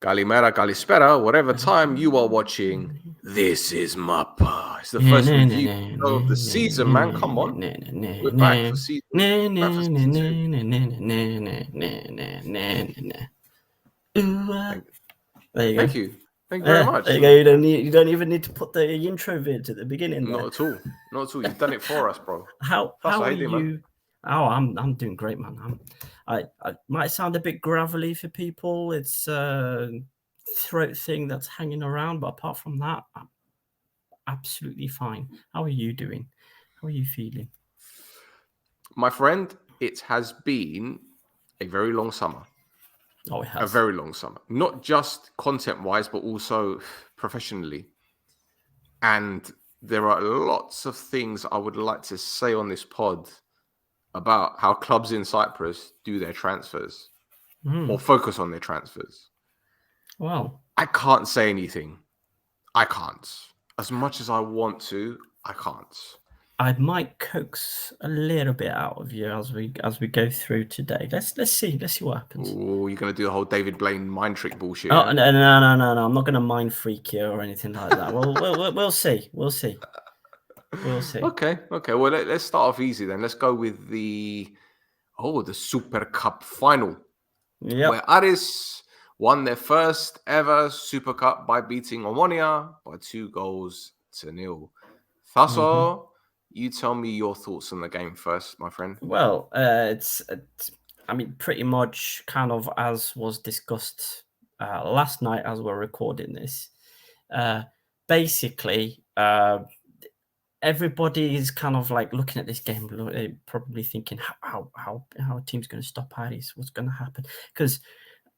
Kalimera, Kalispera, whatever time you are watching, this is Mappa. It's the first review of the season, man. Come on. We're back for season 2. There you Thank go. you. Thank you very much. There you go. You don't even need to put the intro vid at the beginning. Not at all. Not at all. You've done it for us, bro. How are you? Man? Oh, I'm doing great, man. I might sound a bit gravelly for people. It's a throat thing that's hanging around, but apart from that, I'm absolutely fine. How are you doing? How are you feeling? My friend, it has been a very long summer. Oh, it has. A very long summer. Not just content-wise, but also professionally. And there are lots of things I would like to say on this pod about how clubs in Cyprus do their transfers or focus on their transfers. Well, I can't say anything. I can't. As much as I want to, I can't. I might coax a little bit out of you as we go through today. Let's see what happens. Oh, you're gonna do the whole David Blaine mind trick bullshit. Oh, no! I'm not gonna mind freak you or anything like that. We'll see. We'll see. Okay. Well, let's start off easy then. Let's go with the Super Cup final, where Aris won their first ever Super Cup by beating Omonoia by 2-0. Thassos, you tell me your thoughts on the game first, my friend. Well, it's pretty much kind of as was discussed last night as we're recording this. Basically, everybody is kind of like looking at this game, probably thinking how a team's going to stop Aris. What's going to happen? Because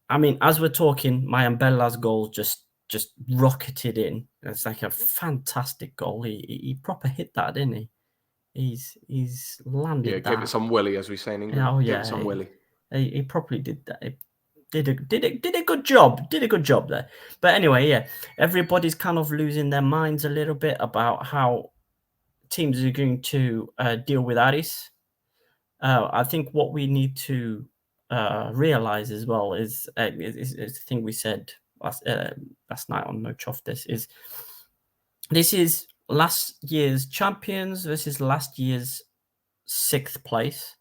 as we're talking, my Umbella's goal just rocketed in. It's like a fantastic goal. He proper hit that, didn't he? He's landed. Yeah, give it some willy, as we say in England. Oh yeah, give it some willy. He probably did that. Did a good job. Did a good job there. But anyway, yeah, everybody's kind of losing their minds a little bit about how teams are going to deal with Aris. I think what we need to realize as well is the thing we said last night on No Choftes is this is last year's champions versus last year's 6th place.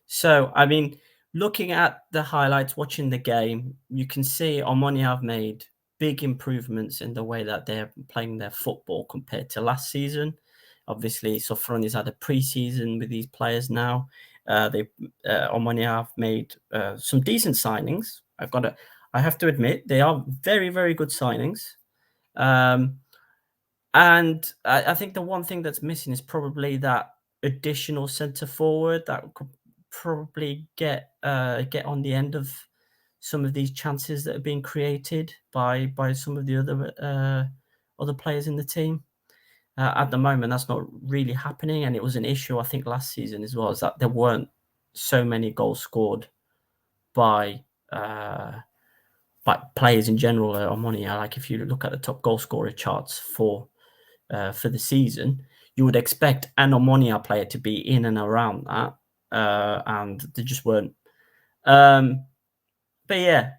So, looking at the highlights, watching the game, you can see Omonoia have made big improvements in the way that they're playing their football compared to last season. Obviously, Sofroni's had a pre-season with these players now. Omonoia have made some decent signings. I have to admit, they are very, very good signings. And I think the one thing that's missing is probably that additional centre forward that could probably get on the end of some of these chances that are being created by some of the other players in the team. At the moment, that's not really happening, and it was an issue I think last season as well, is that there weren't so many goals scored by players in general at Omonoia. Like if you look at the top goal scorer charts for the season, you would expect an Omonoia player to be in and around that, and they just weren't. But yeah,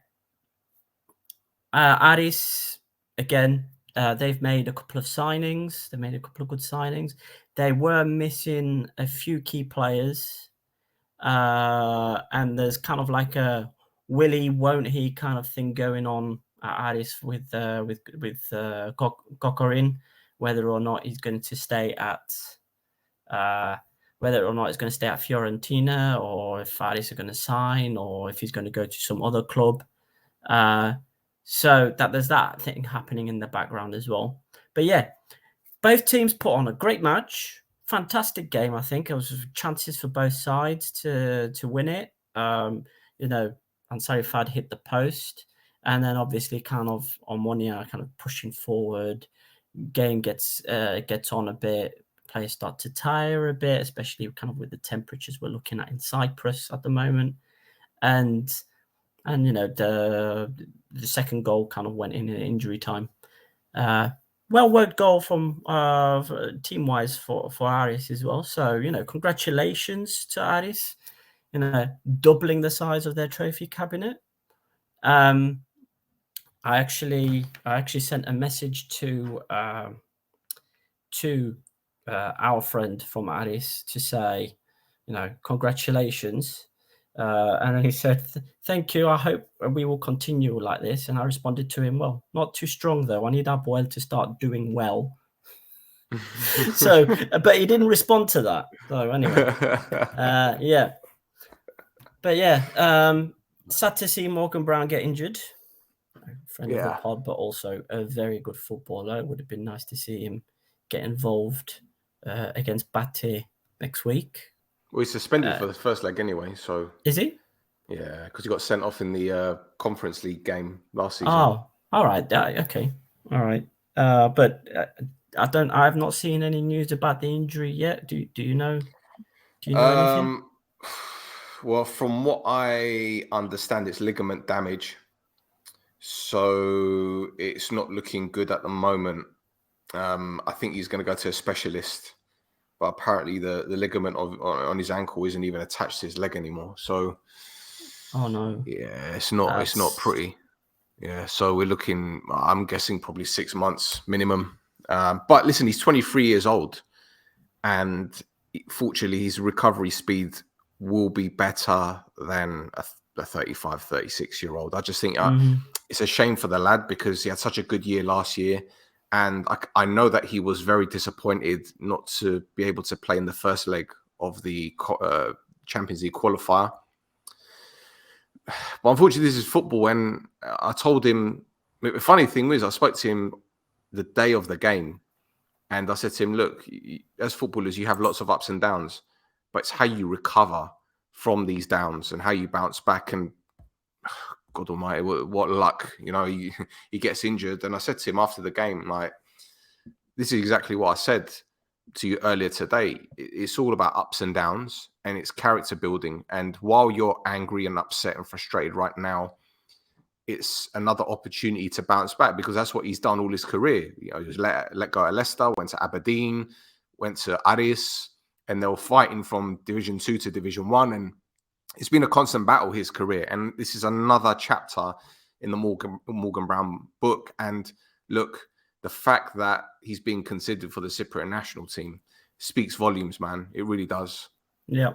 Aris again. They've made a couple of signings. They made a couple of good signings. They were missing a few key players, and there's kind of like a will he, won't he kind of thing going on at Aris with Kokorin, whether or not he's going to stay at Fiorentina, or if Aris are going to sign, or if he's going to go to some other club. So that there's that thing happening in the background as well. But yeah, both teams put on a great match. Fantastic game, I think. There was chances for both sides to win it. Ansari Fad hit the post, and then obviously kind of Omonoia kind of pushing forward. Game gets on a bit. Players start to tire a bit, especially kind of with the temperatures we're looking at in Cyprus at the moment. And the second goal kind of went in injury time. Well worked goal from team wise for Aris as well. So congratulations to Aris, doubling the size of their trophy cabinet. I actually sent a message to our friend from Aris to say, congratulations. And then he said, thank you. I hope we will continue like this. And I responded to him, well, not too strong, though. I need Abuel to start doing well. So, but he didn't respond to that. So anyway, yeah. But yeah, sad to see Morgan Brown get injured. Friend of the pod, but also a very good footballer. It would have been nice to see him get involved against Bate next week. Well, he's suspended for the first leg anyway. So is he? Yeah, because he got sent off in the Conference League game last season. Oh, all right. Okay, all right. But I have not seen any news about the injury yet. Do you know? Do you know anything? Well, from what I understand, it's ligament damage. So it's not looking good at the moment. I think he's going to go to a specialist, but apparently the ligament on his ankle isn't even attached to his leg anymore. So, oh no, yeah, it's not pretty. Yeah, so we're looking. I'm guessing probably 6 months minimum. But listen, he's 23 years old, and fortunately, his recovery speed will be better than a 35, 36-year-old. I just think it's a shame for the lad because he had such a good year last year. And I know that he was very disappointed not to be able to play in the first leg of the Champions League qualifier. But unfortunately, this is football. And I told him, the funny thing was, I spoke to him the day of the game. And I said to him, look, as footballers, you have lots of ups and downs. But it's how you recover from these downs and how you bounce back. And God almighty, what luck, he gets injured. And I said to him after the game, like, this is exactly what I said to you earlier today. It's all about ups and downs and it's character building. And while you're angry and upset and frustrated right now, it's another opportunity to bounce back because that's what he's done all his career. He was let go at Leicester, went to Aberdeen, went to Aris, and they were fighting from Division 2 to Division 1. And it's been a constant battle his career. And this is another chapter in the Morgan Brown book. And look, the fact that he's being considered for the Cypriot national team speaks volumes, man. It really does. Yeah.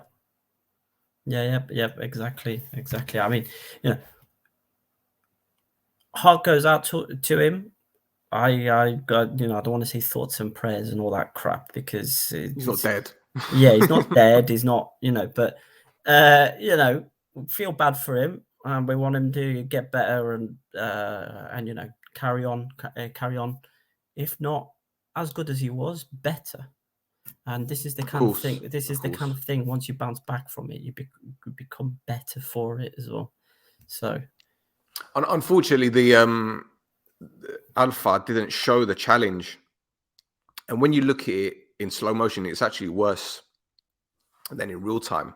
Yep. Exactly. I mean, heart goes out to him. I don't want to say thoughts and prayers and all that crap because he's not dead. Yeah, he's not dead. He's not, but feel bad for him. We want him to get better and carry on. If not as good as he was, better. And this is the kind of thing. This is the kind of thing. Once you bounce back from it, you become better for it as well. So, unfortunately, the Alpha didn't show the challenge, and when you look at it in slow motion, it's actually worse than in real time.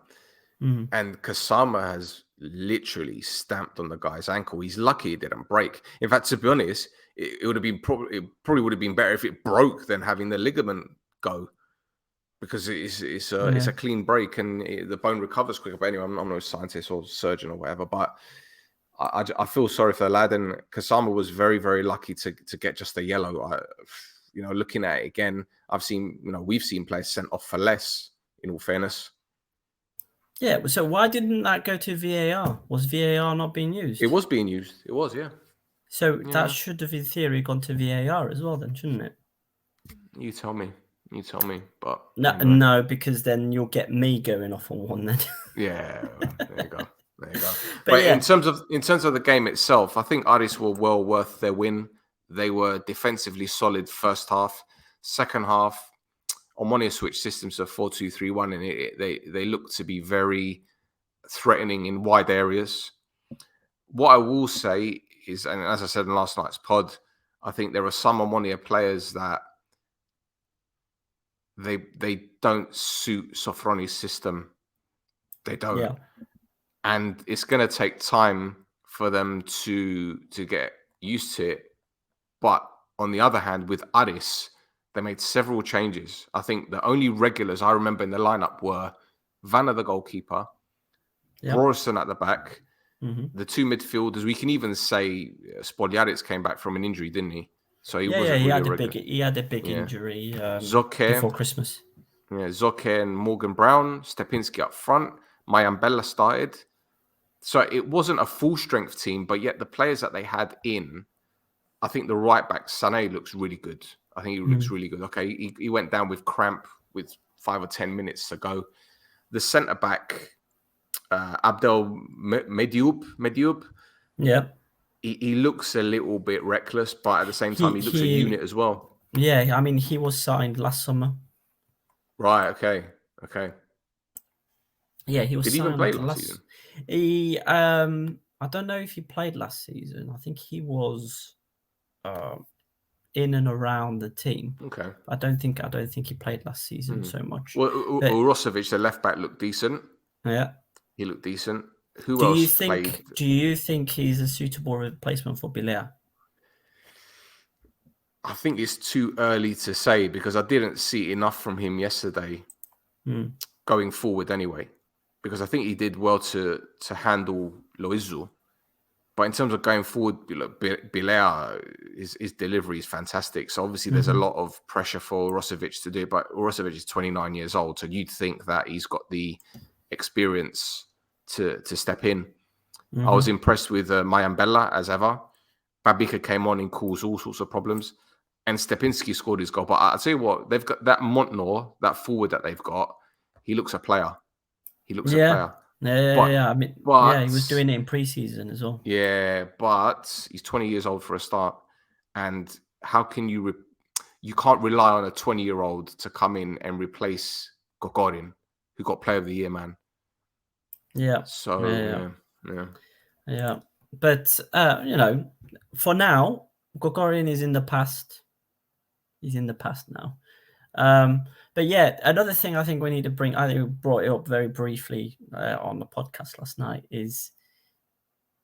And Kasama has literally stamped on the guy's ankle. He's lucky it didn't break. In fact, to be honest, it would have been probably would have been better if it broke than having the ligament go, because it's a clean break and the bone recovers quicker. But anyway, I'm no scientist or surgeon or whatever, but I feel sorry for the lad. And Kasama was very, very lucky to get just a yellow. Looking at it again, we've seen players sent off for less, in all fairness. Yeah, so why didn't that go to VAR? Was VAR not being used? It was being used. It was, yeah. So that should have, in theory, gone to VAR as well, then, shouldn't it? You tell me. But no, because then you'll get me going off on one then. Yeah, there you go. But in terms of the game itself, I think Aris were well worth their win. They were defensively solid first half. Second half, Omonoia switched systems to 4-2-3-1, and they look to be very threatening in wide areas. What I will say is, and as I said in last night's pod, I think there are some Omonoia players that they don't suit Sofroni's system. They don't. Yeah. And it's going to take time for them to get used to it. But on the other hand, with Aris, they made several changes. I think the only regulars I remember in the lineup were Vanna, the goalkeeper, Royston at the back, the two midfielders. We can even say Spogliarits came back from an injury, didn't he? So he wasn't he really had a a regular. big injury Zoke, before Christmas. Yeah, Zoke and Morgan Brown, Stepinski up front, Mayambella started. So it wasn't a full strength team, but yet the players that they had in, I think the right back, Sané, looks really good. I think he looks really good. Okay, he went down with cramp with 5 or 10 minutes to go. The centre back, Abdel Medioub. Yeah. He looks a little bit reckless, but at the same time, he looks a unit as well. Yeah, I mean, he was signed last summer. Right, okay. Yeah, he was Did he even play last season? I don't know if he played last season. I think he was in and around the team. Okay. I don't think he played last season so much. Well, Urosevic, the left back, looked decent. Yeah. He looked decent. Who else played? Do you think he's a suitable replacement for Bilea? I think it's too early to say because I didn't see enough from him yesterday going forward anyway. Because I think he did well to handle Loizu. But in terms of going forward, Bilea, his delivery is fantastic. So obviously there's a lot of pressure for Urosevic to do it. But Urosevic is 29 years old. So you'd think that he's got the experience to step in. I was impressed with Mayambella as ever. Babika came on and caused all sorts of problems. And Stepinski scored his goal. But I'll tell you what, they've got that Montnor, that forward that they've got. He looks a player. He looks a player. Yeah. I mean, he was doing it in pre-season as well. Yeah, but he's 20 years old for a start. And how can you can't rely on a 20-year-old to come in and replace Gogorin, who got Player of the Year, man. Yeah. So, yeah. But, for now, Gogorin is in the past. He's in the past now. But yeah, another thing I think we need to bring, I think we brought it up very briefly on the podcast last night, is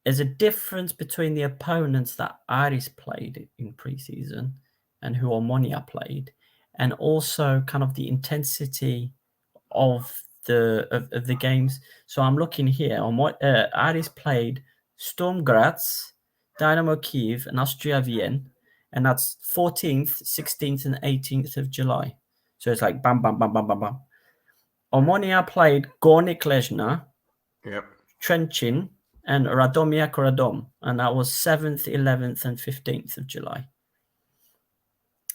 there's a difference between the opponents that Aris played in preseason and who Omonoia played, and also kind of the intensity of the games. So I'm looking here on what Aris played: Sturm Graz, Dynamo Kiev, and Austria Vienna, and that's 14th, 16th, and 18th of July. So it's like bam, bam, bam, bam, bam, bam. Omonoia played Gornik Lezhna, Trenchin, and Radomiak Radom, and that was 7th, 11th, and 15th of July.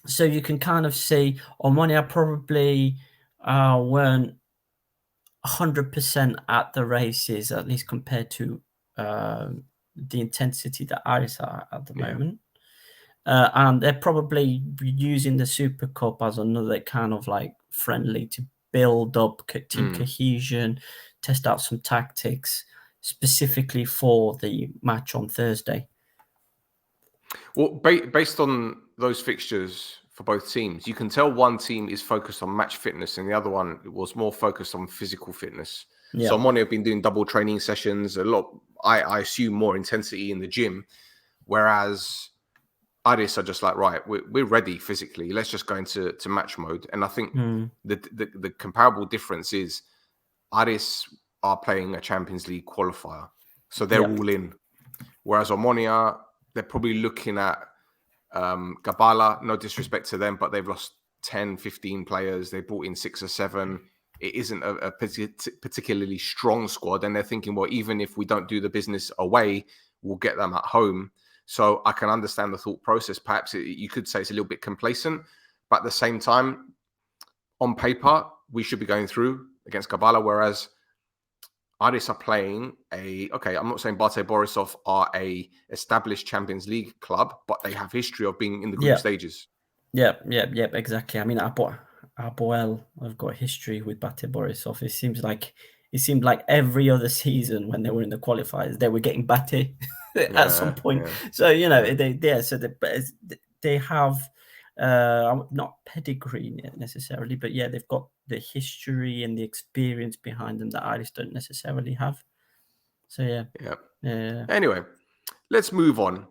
So you can kind of see Omonoia probably weren't 100% at the races, at least compared to the intensity that Aris are at the moment. And they're probably using the Super Cup as another kind of like friendly to build up team cohesion, test out some tactics, specifically for the match on Thursday. Well, based on those fixtures for both teams, you can tell one team is focused on match fitness and the other one was more focused on physical fitness. Yeah. So Omonoia have been doing double training sessions, a lot, I assume more intensity in the gym, whereas Aris are just like, right, we're ready physically. Let's just go into match mode. And I think the comparable difference is Aris are playing a Champions League qualifier. So they're all in. Whereas Omonoia, they're probably looking at Gabala, no disrespect to them, but they've lost 10, 15 players. They brought in 6 or 7. It isn't a particularly strong squad. And they're thinking, well, even if we don't do the business away, we'll get them at home. So I can understand the thought process. Perhaps you could say it's a little bit complacent, but at the same time, on paper, we should be going through against Gabala, whereas Aris are playing I'm not saying Bate Borisov are a established Champions League club, but they have history of being in the group stages. Yeah, exactly. I mean, Apoel have got history with Bate Borisov. It seemed like every other season when they were in the qualifiers, they were getting Bate at some point. Yeah. So they have not pedigree necessarily, but they've got the history and the experience behind them that Aris don't necessarily have. So yeah. Anyway, let's move on.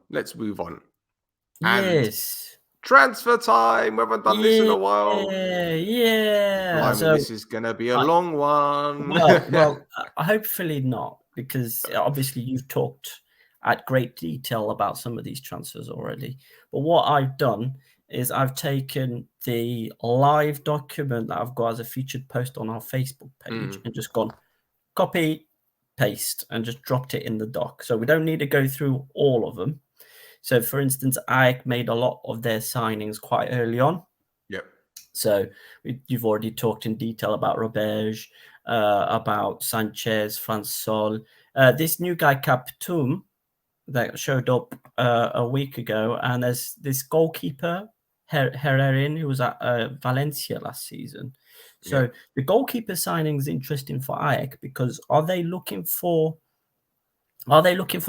Yes. Transfer time. We haven't done this in a while. Yeah. I mean, this is going to be a long one. Well, hopefully not, because obviously you've talked at great detail about some of these transfers already. But what I've done is I've taken the live document that I've got as a featured post on our Facebook page and just gone copy, paste, and just dropped it in the doc. So we don't need to go through all of them. So, for instance, Ajax made a lot of their signings quite early on. Yep. So you've already talked in detail about Roberge, about Sanchez, Fransol. This new guy, Kaptum, that showed up a week ago, and there's this goalkeeper, Herrerin, who was at Valencia last season. So the goalkeeper signing is interesting for Ajax because are they looking for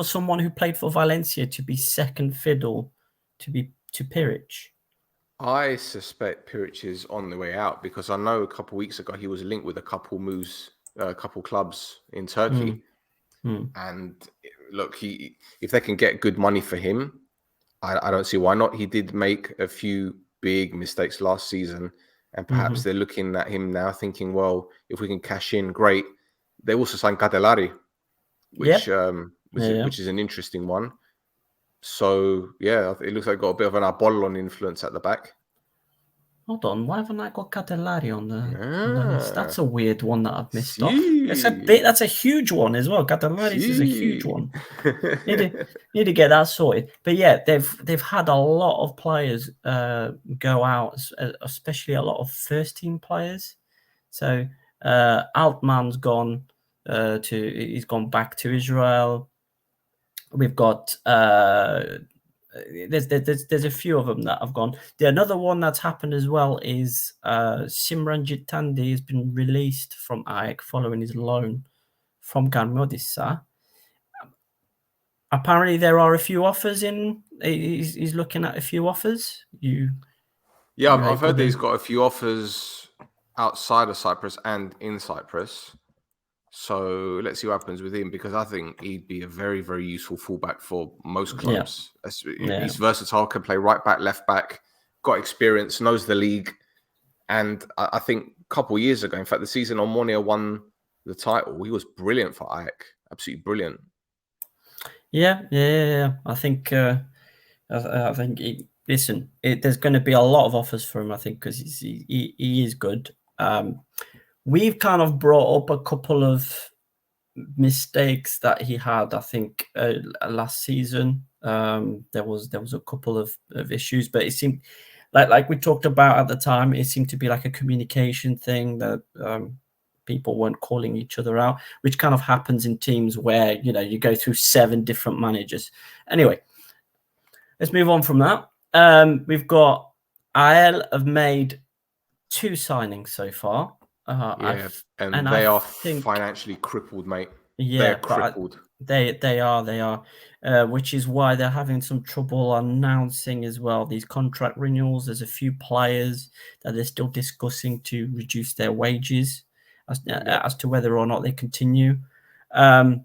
someone who played for Valencia to be second fiddle to Piric? I suspect Piric is on the way out because I know a couple of weeks ago he was linked with a couple moves, a couple clubs in Turkey. And look, if they can get good money for him, I don't see why not. He did make a few big mistakes last season, and perhaps they're looking at him now thinking, well, if we can cash in, great. They also signed Catelari, which is an interesting one. So, yeah, it looks like got a bit of an Apollon influence at the back. Hold on, why haven't I got Catelari on the list? That's a weird one that I've missed off. That's a huge one as well. Catelari is a huge one. Need to get that sorted. But yeah, they've had a lot of players go out, especially a lot of first team players. So Altman's gone he's gone back to Israel. We've got there's a few of them that have gone. Another one that's happened as well is Simran Jitandi has been released from Ajax following his loan from Garmodissa. Apparently, there are a few offers in. He's looking at a few offers. I've heard that he's got a few offers outside of Cyprus and in Cyprus. So let's see what happens with him because I think he'd be a very, very useful fullback for most clubs. He's versatile, can play right back, left back, got experience, knows the league. And I think a couple of years ago, in fact, the season Omonoia won the title, he was brilliant for Ajax. Absolutely brilliant. Yeah. I think there's going to be a lot of offers for him, I think, because he is good. We've kind of brought up a couple of mistakes that he had, I think, last season. There was a couple of issues, but it seemed like we talked about at the time, it seemed to be like a communication thing that people weren't calling each other out, which kind of happens in teams where, you go through 7 different managers. Anyway, let's move on from that. We've got AEL have made 2 signings so far. And they are financially crippled, mate. They're crippled. They are, which is why they're having some trouble announcing as well these contract renewals. There's a few players that they're still discussing to reduce their wages as to whether or not they continue. A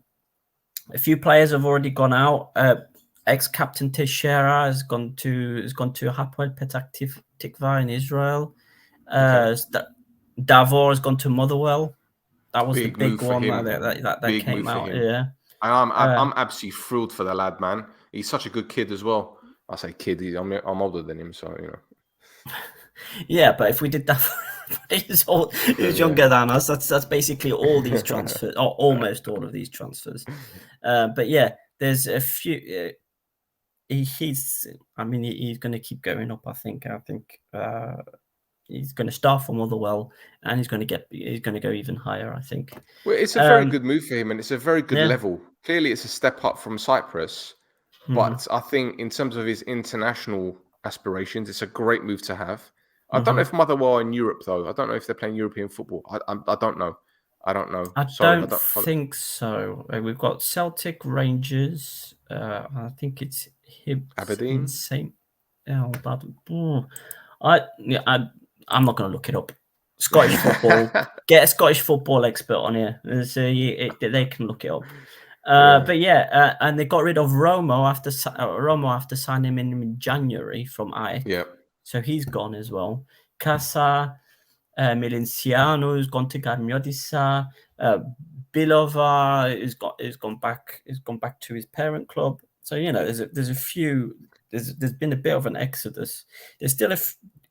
few players have already gone out. Ex-captain Teixeira has gone to Hapoel Petah Tikva in Israel. Davor has gone to Motherwell. That was the big one that came out. Yeah, and I'm absolutely thrilled for the lad, man. He's such a good kid as well. I say kid. I'm older than him, so Yeah, but if we did that for who's younger than us, that's basically all these transfers, or almost all of these transfers. But yeah, there's a few. He's going to keep going up. I think he's going to start from Motherwell, and he's going to go even higher, I think. Well, it's a very good move for him, and it's a very good level. Clearly, it's a step up from Cyprus, but I think in terms of his international aspirations, it's a great move to have. I don't know if Motherwell are in Europe, though. I don't know if they're playing European football. I don't know. I don't think so. We've got Celtic, Rangers. I think it's Hibs, Aberdeen, I'm not going to look it up. Scottish football. Get a Scottish football expert on here, so they can look it up. But and they got rid of Romo after signing him in January from Ajax. Yeah. So he's gone as well. Casa, Milinciano has gone to Garmodissa. Bilova has gone back to his parent club. So there's a few. There's been a bit of an exodus. There's still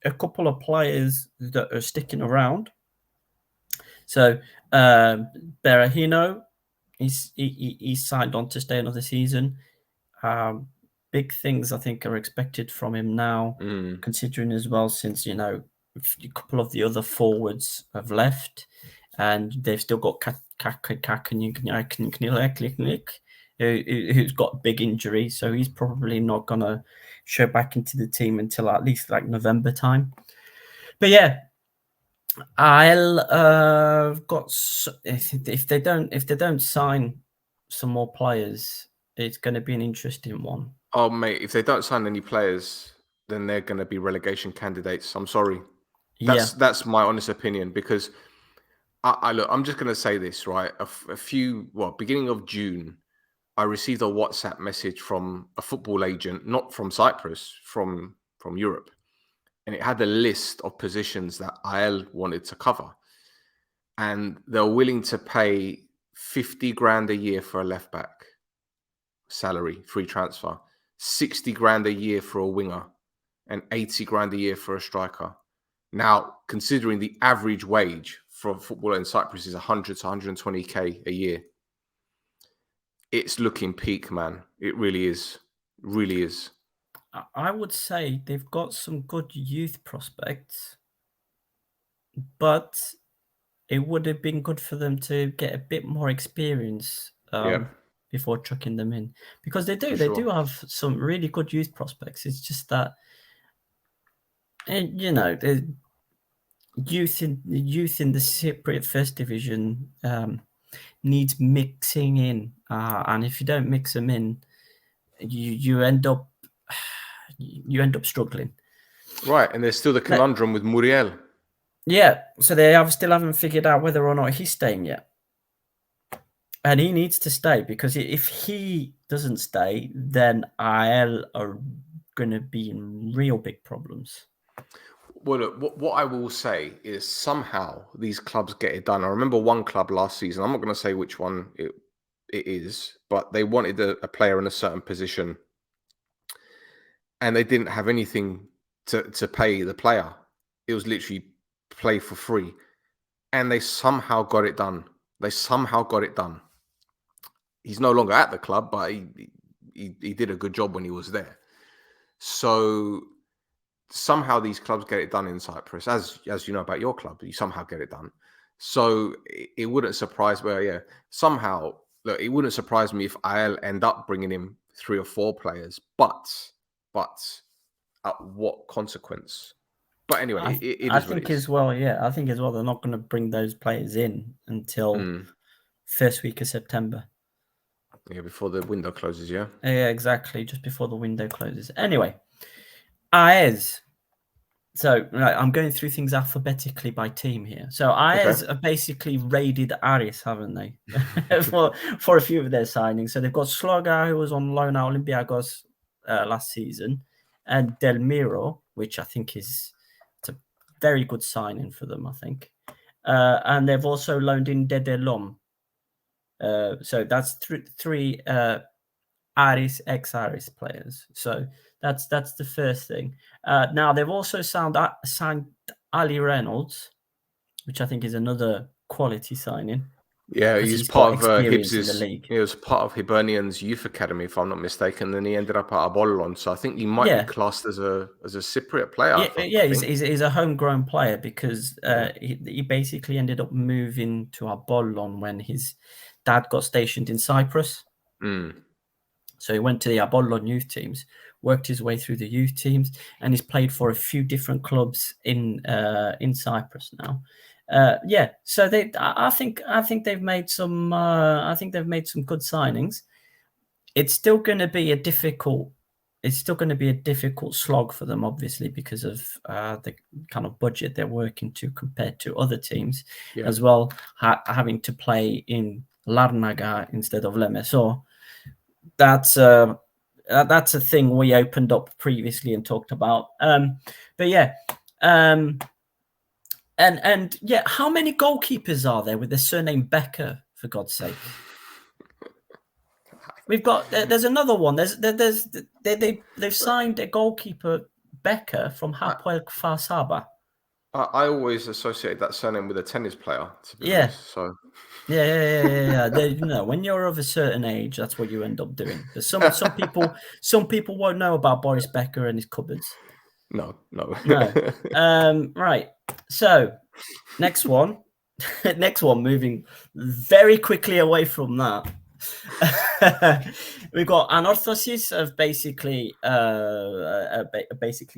a couple of players that are sticking around. So Berahino, he's signed on to stay another season. Big things I think are expected from him now, considering as well since a couple of the other forwards have left, and they've still got who's got a big injury, so he's probably not gonna show back into the team until at least like November time. But yeah, I'll got if they don't sign some more players, it's going to be an interesting one. Oh mate, if they don't sign any players, then they're going to be relegation candidates. I'm sorry. That's my honest opinion, because look, I'm just going to say this, right? Beginning of June, I received a WhatsApp message from a football agent, not from Cyprus, from Europe. And it had a list of positions that IL wanted to cover. And they're willing to pay 50 grand a year for a left back salary, free transfer, 60 grand a year for a winger, and 80 grand a year for a striker. Now, considering the average wage for a footballer in Cyprus is 100 to 120k a year, it's looking peak, man. It really is. Really is. I would say they've got some good youth prospects, but it would have been good for them to get a bit more experience before chucking them in, because they do have some really good youth prospects. It's just that, the youth in the Cypriot First Division needs mixing in, and if you don't mix them in, you end up struggling. Right, and there's still the conundrum with Muriel. Yeah, so they still haven't figured out whether or not he's staying yet. And he needs to stay, because if he doesn't stay, then IL are going to be in real big problems. Well, look, what I will say is somehow these clubs get it done. I remember one club last season, I'm not going to say which one it is, but they wanted a player in a certain position, and they didn't have anything to pay the player. It was literally play for free. And they somehow got it done. He's no longer at the club, but he did a good job when he was there. So somehow these clubs get it done in Cyprus. As you know about your club, you somehow get it done. So it wouldn't surprise me. Somehow, look, it wouldn't surprise me if IL end up bringing in 3 or 4 players, but at what consequence? But anyway, I think as well they're not going to bring those players in until first week of September. Yeah, before the window closes, yeah? Yeah, exactly, just before the window closes. Anyway, AES. So I'm going through things alphabetically by team here. So AES have basically raided Aris, haven't they? for a few of their signings. So they've got Sloga, who was on loan at Olympiacos last season, and Del Miro, which I think it's a very good signing for them, I think. And they've also loaned in Dedelom. So that's three Aris, ex-Aris players. So that's the first thing. Now they've also signed Ali Reynolds, which I think is another quality signing. Yeah, he's part of Hibs's. He was part of Hibernian's youth academy, if I'm not mistaken. Then he ended up at Apollon, so I think he might be classed as a Cypriot player. He's a homegrown player, because he basically ended up moving to Apollon when his dad got stationed in Cyprus. So he went to the Apollon youth teams, worked his way through the youth teams, and he's played for a few different clubs in Cyprus now. So I think they've made some. I think they've made some good signings. It's still going to be a difficult. It's still going to be a difficult slog for them, obviously, because of the kind of budget they're working to compared to other teams, as well, having to play in Larnaca instead of Lemeso. That's a thing we opened up previously and talked about. But yeah. And how many goalkeepers are there with the surname Becker, for God's sake? We've got there's another one. They've signed a goalkeeper, Becker, from Hapoel Kfar Saba. I always associate that surname with a tennis player, to be honest. So yeah. When you're of a certain age, that's what you end up doing. But some people won't know about Boris Becker and his cupboards. No. Right. So next one, moving very quickly away from that. We've got Anorthosis of basically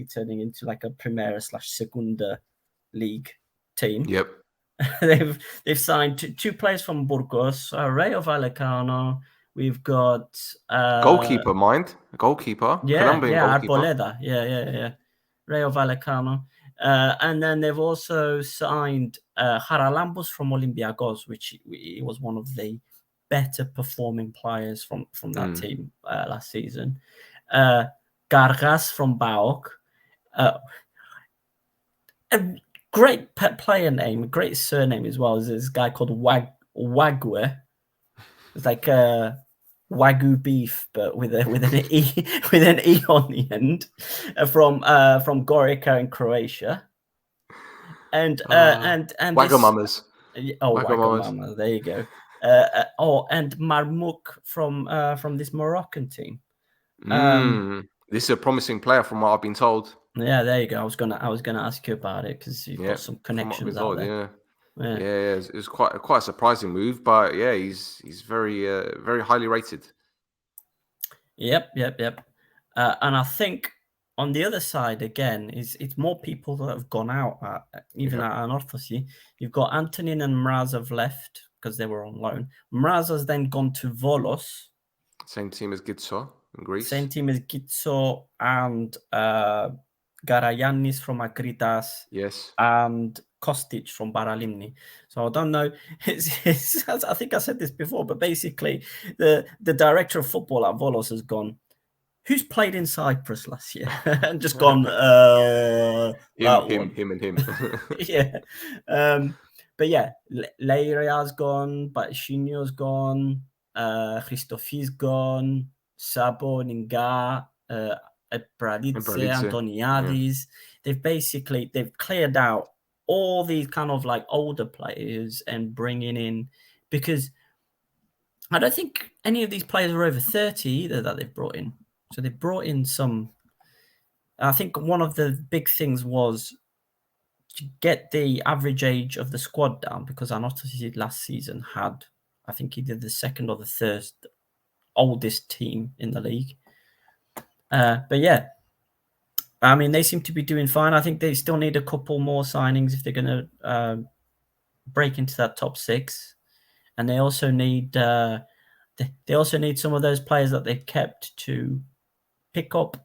turning into like a Primera / Segunda league team. Yep. They've signed two players from Burgos, Rayo Vallecano. We've got goalkeeper, goalkeeper. Colombian goalkeeper. Arboleda. Yeah. Rayo Vallecano. And then they've also signed Haralambos from Olympiacos, which he was one of the better performing players from that team last season. Gargas from BAOK. A great player name, great surname as well. Is this guy called Wagwe. It's like Wagyu beef, but with an e on the end. From Gorica in Croatia. And Wagamamas. Wagamama. There you go. And Marmouk from this Moroccan team. This is a promising player from what I've been told. Yeah, there you go. I was gonna ask you about it because you've got some connections out there. Yeah. It was quite a surprising move, but yeah, he's very very highly rated. Yep. And I think on the other side again it's more people that have gone out at Anorthosis. You've got Antonin and Mrazov left because they were on loan. Mraz has then gone to Volos. Same team as Gitso in Greece. Same team as Gitso and Garayannis from Akritas. Yes. And Kostic from Paralimni. So I don't know. I think I said this before, but basically the director of football at Volos has gone, who's played in Cyprus last year? And just gone, him. Yeah. But yeah, Leirea's gone, Batishinio's gone, Christofi's gone, Sabo, Ninga, Pradidze, Antoniadis. Yeah. They've cleared out all these kind of like older players and bringing in, because I don't think any of these players are over 30 either that they've brought in. So they brought in some. I think one of the big things was to get the average age of the squad down, because Anorthosis last season had, I think he did the second or the third oldest team in the league. But yeah, I mean, they seem to be doing fine. I think they still need a couple more signings if they're going to break into that top six, and they also need some of those players that they've kept to pick it up.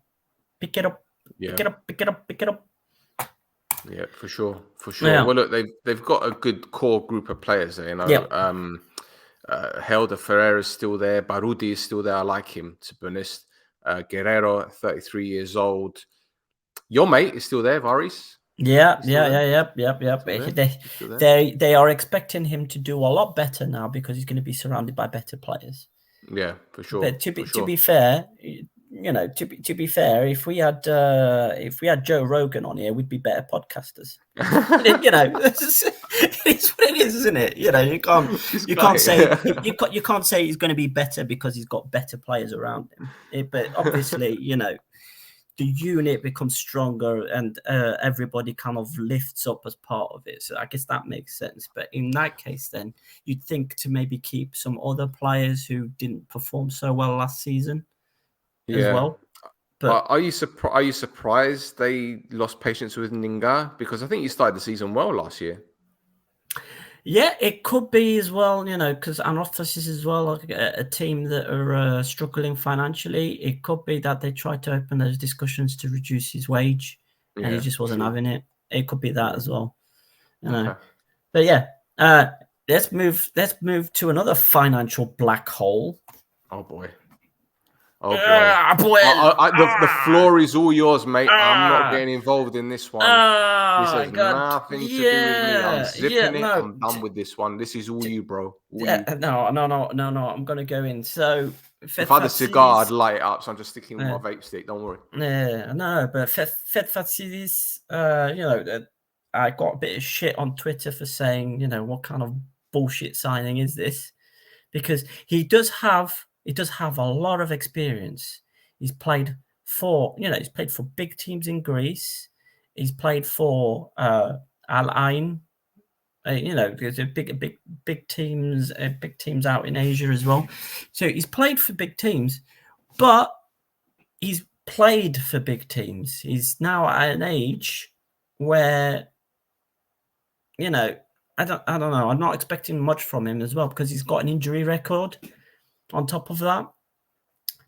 Yeah, for sure. Yeah. Well, look, they've got a good core group of players there. You know, Helder Ferreira is still there. Barudi is still there. I like him, to be honest. Guerrero, 33 years old. Your mate is still there, Varis. Yep. They are expecting him to do a lot better now because he's going to be surrounded by better players. Yeah, for sure. But to be fair, to be fair, if we had Joe Rogan on here, we'd be better podcasters. It's what it is, isn't it? You can't say he's going to be better because he's got better players around him. But obviously, the unit becomes stronger and everybody kind of lifts up as part of it. So I guess that makes sense. But in that case, then you'd think to maybe keep some other players who didn't perform so well last season as well. But are you surprised they lost patience with Ninga? Because I think he started the season well last year. Yeah, it could be as well, because Anorthosis is well like a team that are struggling financially. It could be that they tried to open those discussions to reduce his wage, and he just wasn't having it. It could be that as well, Okay. But yeah, let's move to another financial black hole. Oh boy. Oh boy. The floor is all yours, mate. I'm not getting involved in this one. This has nothing to do with me. I'm zipping it. I'm done with this one. This is all you, bro. No. I'm gonna go in. So if I had a cigar, I'd light it up. So I'm just sticking with my vape stick. Don't worry. Yeah, no, but Thassos, I got a bit of shit on Twitter for saying, what kind of bullshit signing is this? Because he does have a lot of experience. He's played for big teams in Greece. He's played for Al Ain. There's a big teams out in Asia as well. So he's played for big teams, but he's played for big teams. He's now at an age where, I don't know. I'm not expecting much from him as well because he's got an injury record. On top of that,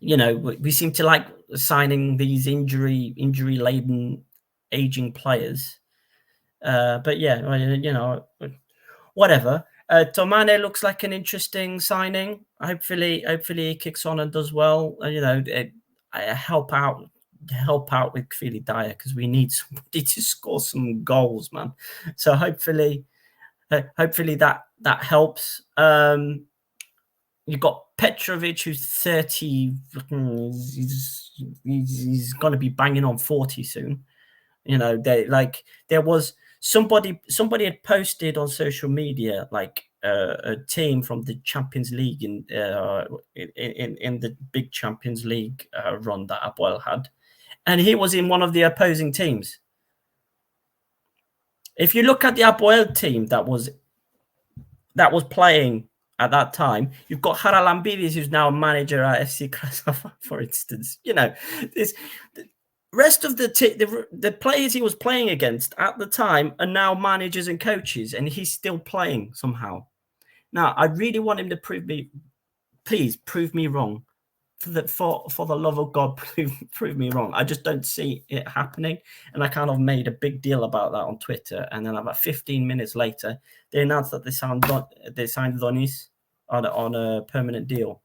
we seem to like signing these injury-laden, aging players. But yeah, whatever. Tomane looks like an interesting signing. Hopefully he kicks on and does well. Help out with Kvili Dyer because we need somebody to score some goals, man. So hopefully that helps. You've got Petrovic, who's 30. He's going to be banging on 40 soon. There was somebody had posted on social media a team from the Champions League in the big Champions League run that Apoel had, and he was in one of the opposing teams. If you look at the Apoel team that was playing at that time, you've got Haralambidis, who's now a manager at FC Krasnodar, for instance. This rest of the players he was playing against at the time are now managers and coaches, and he's still playing somehow. Now, I really want him to prove me wrong. For the love of God, prove me wrong. I just don't see it happening, and I kind of made a big deal about that on Twitter. And then about 15 minutes later, they announced that they signed Donis on a permanent deal,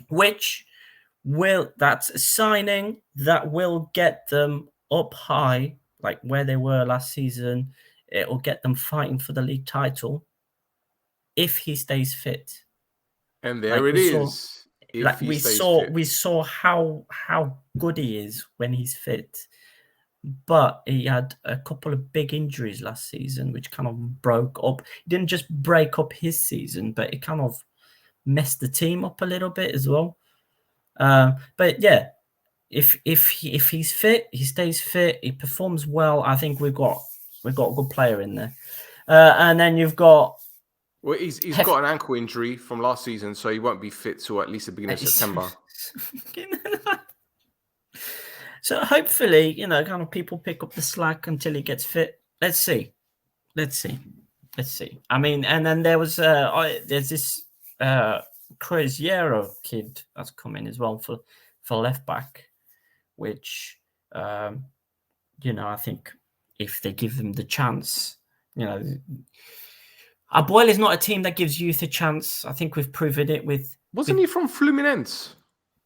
that's a signing that will get them up high, like where they were last season. It will get them fighting for the league title if he stays fit. And there it is. We saw how good he is when he's fit, but he had a couple of big injuries last season, which kind of broke up. He didn't just break up his season, but it kind of messed the team up a little bit as well. But yeah, if he's fit, he stays fit, he performs well. I think we've got a good player in there. And then you've got. Well, he's got an ankle injury from last season, so he won't be fit till at least the beginning of September. So hopefully, kind of people pick up the slack until he gets fit. Let's see. I mean, and then there's this Cruzeiro kid that's coming as well for left back, which I think if they give them the chance, Apoel is not a team that gives youth a chance. I think we've proven it with. Wasn't he from Fluminense?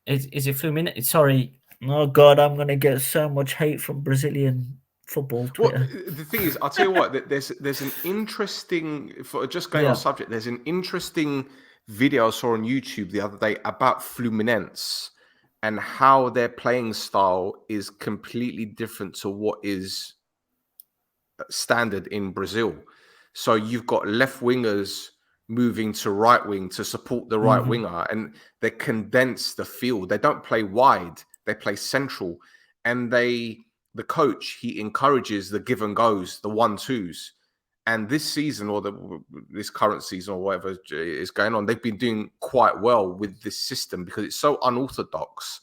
Is it Fluminense? Sorry. Oh God, I'm gonna get so much hate from Brazilian football Twitter. Well, the thing is, I'll tell you what. There's an interesting, just going on subject. There's an interesting video I saw on YouTube the other day about Fluminense and how their playing style is completely different to what is standard in Brazil. So you've got left wingers moving to right wing to support the right winger, and they condense the field. They don't play wide; they play central. And the coach, he encourages the give and goes, the 1-2s. And this season, or this current season, or whatever is going on, they've been doing quite well with this system because it's so unorthodox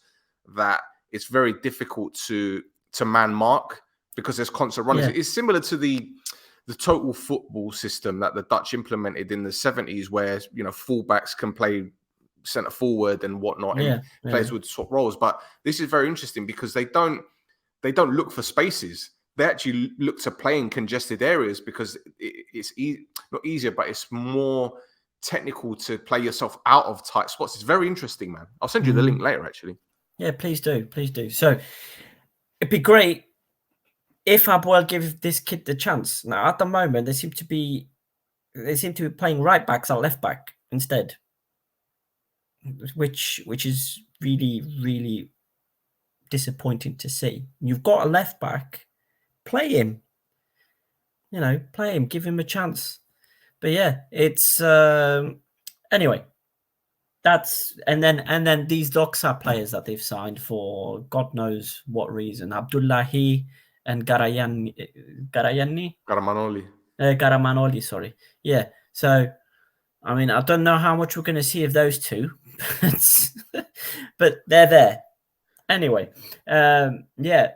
that it's very difficult to man mark because there's constant running. It's similar to the total football system that the Dutch implemented in the 70s, where fullbacks can play centre forward and whatnot, and players would swap roles. But this is very interesting because they don't look for spaces. They actually look to play in congested areas because it's not easier, but it's more technical to play yourself out of tight spots. It's very interesting, man. I'll send you the link later, actually. Yeah, please do. Please do. So it'd be great if Abuel give this kid the chance. Now, at the moment, they seem to be playing right backs at left back instead, which is really, really disappointing to see. You've got a left back, play him. Play him, give him a chance. But yeah, it's anyway. That's and then these Doxa players that they've signed for God knows what reason. Abdullahi and Garamanoli, sorry. Yeah. So I mean, I don't know how much we're going to see of those two, but they're there. Anyway, yeah,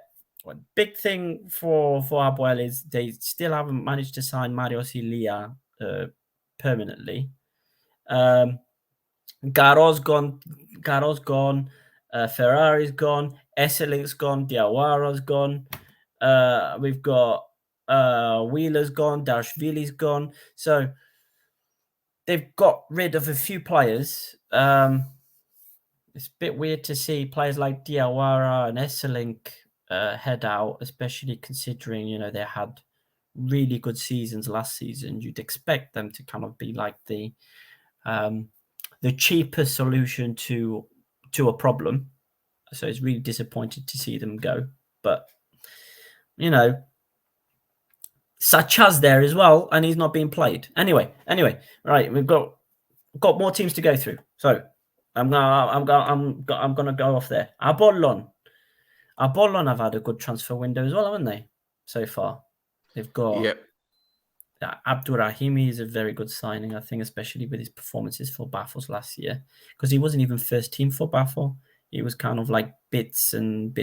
big thing for Abuel is they still haven't managed to sign Mario Silia permanently. Garo's gone, Ferrari's gone, Esseling's gone, Diawara's gone. We've got Wheeler's gone, Dashvili's gone. So they've got rid of a few players. It's a bit weird to see players like Diawara and Esseling head out, especially considering, they had really good seasons last season. You'd expect them to kind of be like the cheaper solution to a problem. So it's really disappointed to see them go. But, Sachaz there as well, and he's not being played. Anyway, right, we've got more teams to go through. So I'm gonna go off there. Apollon have had a good transfer window as well, haven't they? So far, they've got Abdurrahimi is a very good signing, I think, especially with his performances for Bafos last year, because he wasn't even first team for Bafo. He was kind of like bits and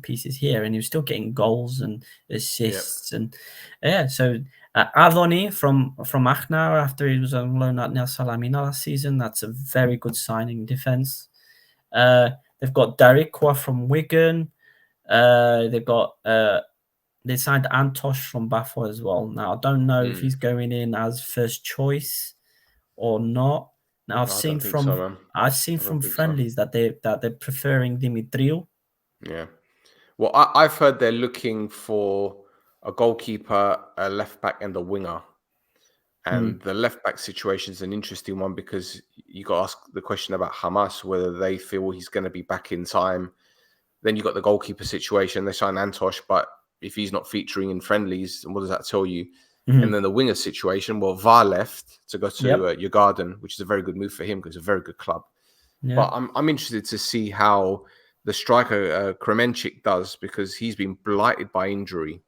pieces here, and he was still getting goals and assists, and So Adoni from Achna after he was on loan at Nel Salamina last season, that's a very good signing in defense. They've got Darikwa from Wigan. They've got they signed Antosh from Bafo as well. Now I don't know if he's going in as first choice or not. Now I've seen from friendlies that they're preferring Dimitriou. Yeah. Well, I've heard they're looking for a goalkeeper, a left back, and a winger. And the left back situation is an interesting one because you got to ask the question about Hamas, whether they feel he's going to be back in time. Then you got the goalkeeper situation. They signed Antosh, but if he's not featuring in friendlies, what does that tell you? And then the winger situation, well, VAR left to go to Djurgården, which is a very good move for him because it's a very good club. Yep. But I'm interested to see how the striker Kremenchik does, because he's been blighted by injury.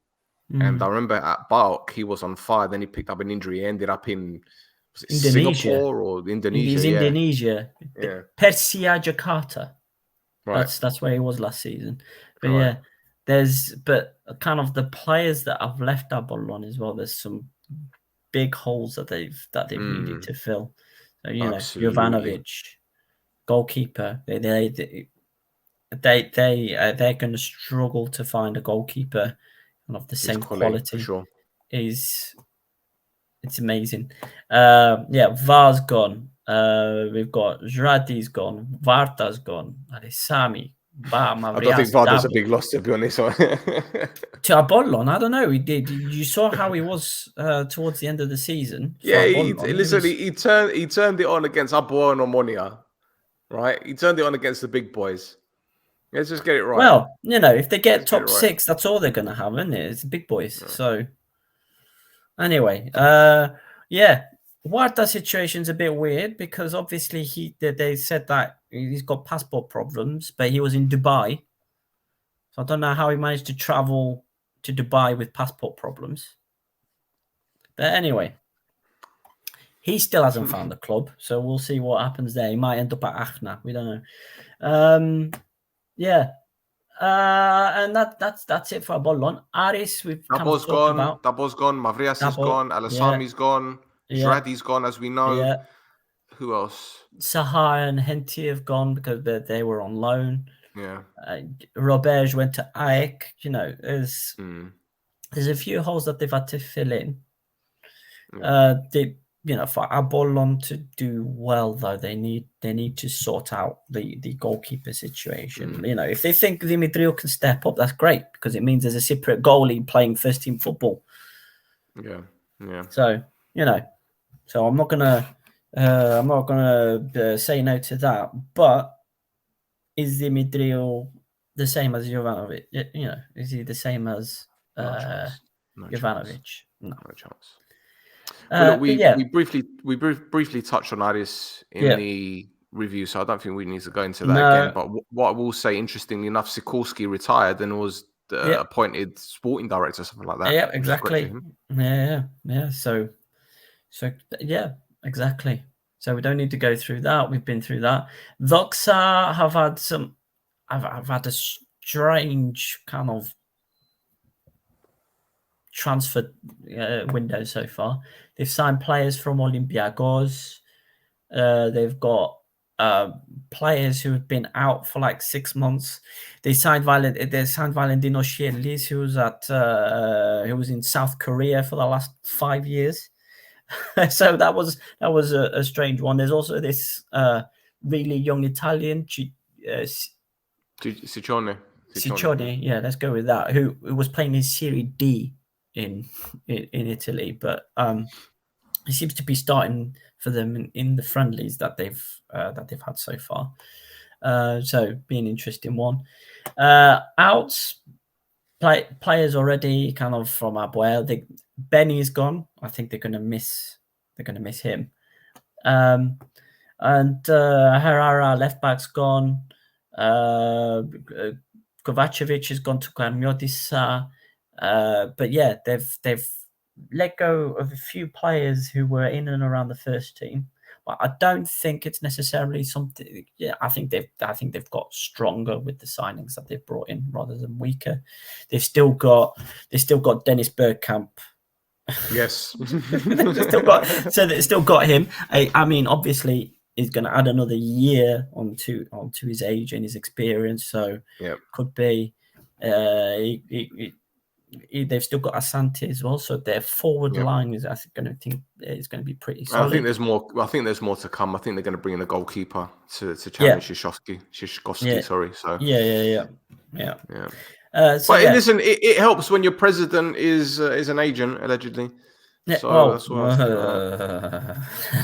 And I remember at Bark, he was on fire. Then he picked up an injury. He ended up in Singapore or Indonesia. He's Indonesia. Yeah. Persia Jakarta. Right. That's where he was last season. But but kind of the players that have left Apollon as well, there's some big holes that they've needed to fill. So, Jovanovic, goalkeeper, they're going to struggle to find a goalkeeper of the same quality. For sure. It's amazing. Var's gone. We've got Zrati's gone. Varta's gone. Arisami. I don't think Varta's a big loss, to be honest. To Apollon, I don't know. You saw how he was towards the end of the season. Yeah, he turned it on against Apollon and Omonoia, right? He turned it on against the big boys. Let's just get it right. Well, if they get top 6, that's all they're going to have, isn't it? It's big boys. Yeah. So, anyway, Warta situation's a bit weird because obviously they said that he's got passport problems, but he was in Dubai. So I don't know how he managed to travel to Dubai with passport problems. But anyway, he still hasn't found a club, so we'll see what happens there. He might end up at Achna. We don't know. And that's it for Apollon. Aris, we've Dabo's gone. Dabo's gone. Mavrias is gone. Alasami's gone. Zradi's gone, as we know. Yeah. Who else? Sahar and Henty have gone because they were on loan. Yeah. Robert went to AEK. There's a few holes that they've had to fill in. for Apollon to do well, though, they need to sort out the goalkeeper situation. If they think Dimitriou can step up, that's great, because it means there's a Cypriot goalie playing first team football. Yeah. So so I'm not gonna say no to that. But is Dimitriou the same as Jovanovic? Is he the same as Jovanovic? No chance. Well, look, we briefly touched on Aris in the review, so I don't think we need to go into that again. But what I will say, interestingly enough, Sikorski retired and was appointed sporting director, something like that. Yeah, exactly. Yeah. So yeah, exactly. So we don't need to go through that. We've been through that. Doxa have had I've had a strange kind of transfer window so far. They've signed players from Olympiacos. They've got players who have been out for like 6 months. They signed Valentino Shirlis, who was in South Korea for the last 5 years. So that was a strange one. There's also this really young Italian, Ciccione. Yeah, let's go with that. Who was playing in Serie D in Italy, but he seems to be starting for them in the friendlies that they've had so far. So be an interesting one. Outs players already kind of from Abuel. Benny's gone. I think they're gonna miss him. And Herrera left back's gone. Kovacevic has gone to Karmiotissa. But yeah, they've let go of a few players who were in and around the first team. But I don't think it's necessarily something. Yeah, I think they've got stronger with the signings that they've brought in rather than weaker. They've still got Dennis Bergkamp. Yes, they've still got him. I mean, obviously, he's going to add another year onto his age and his experience. So could be. They've still got Asante as well, so their forward line is going to be pretty solid. I think there's more. To come. I think they're going to bring in a goalkeeper to challenge Shishkovsky. Sorry. So yeah. Listen, it helps when your president is an agent, allegedly. Yeah, so that's what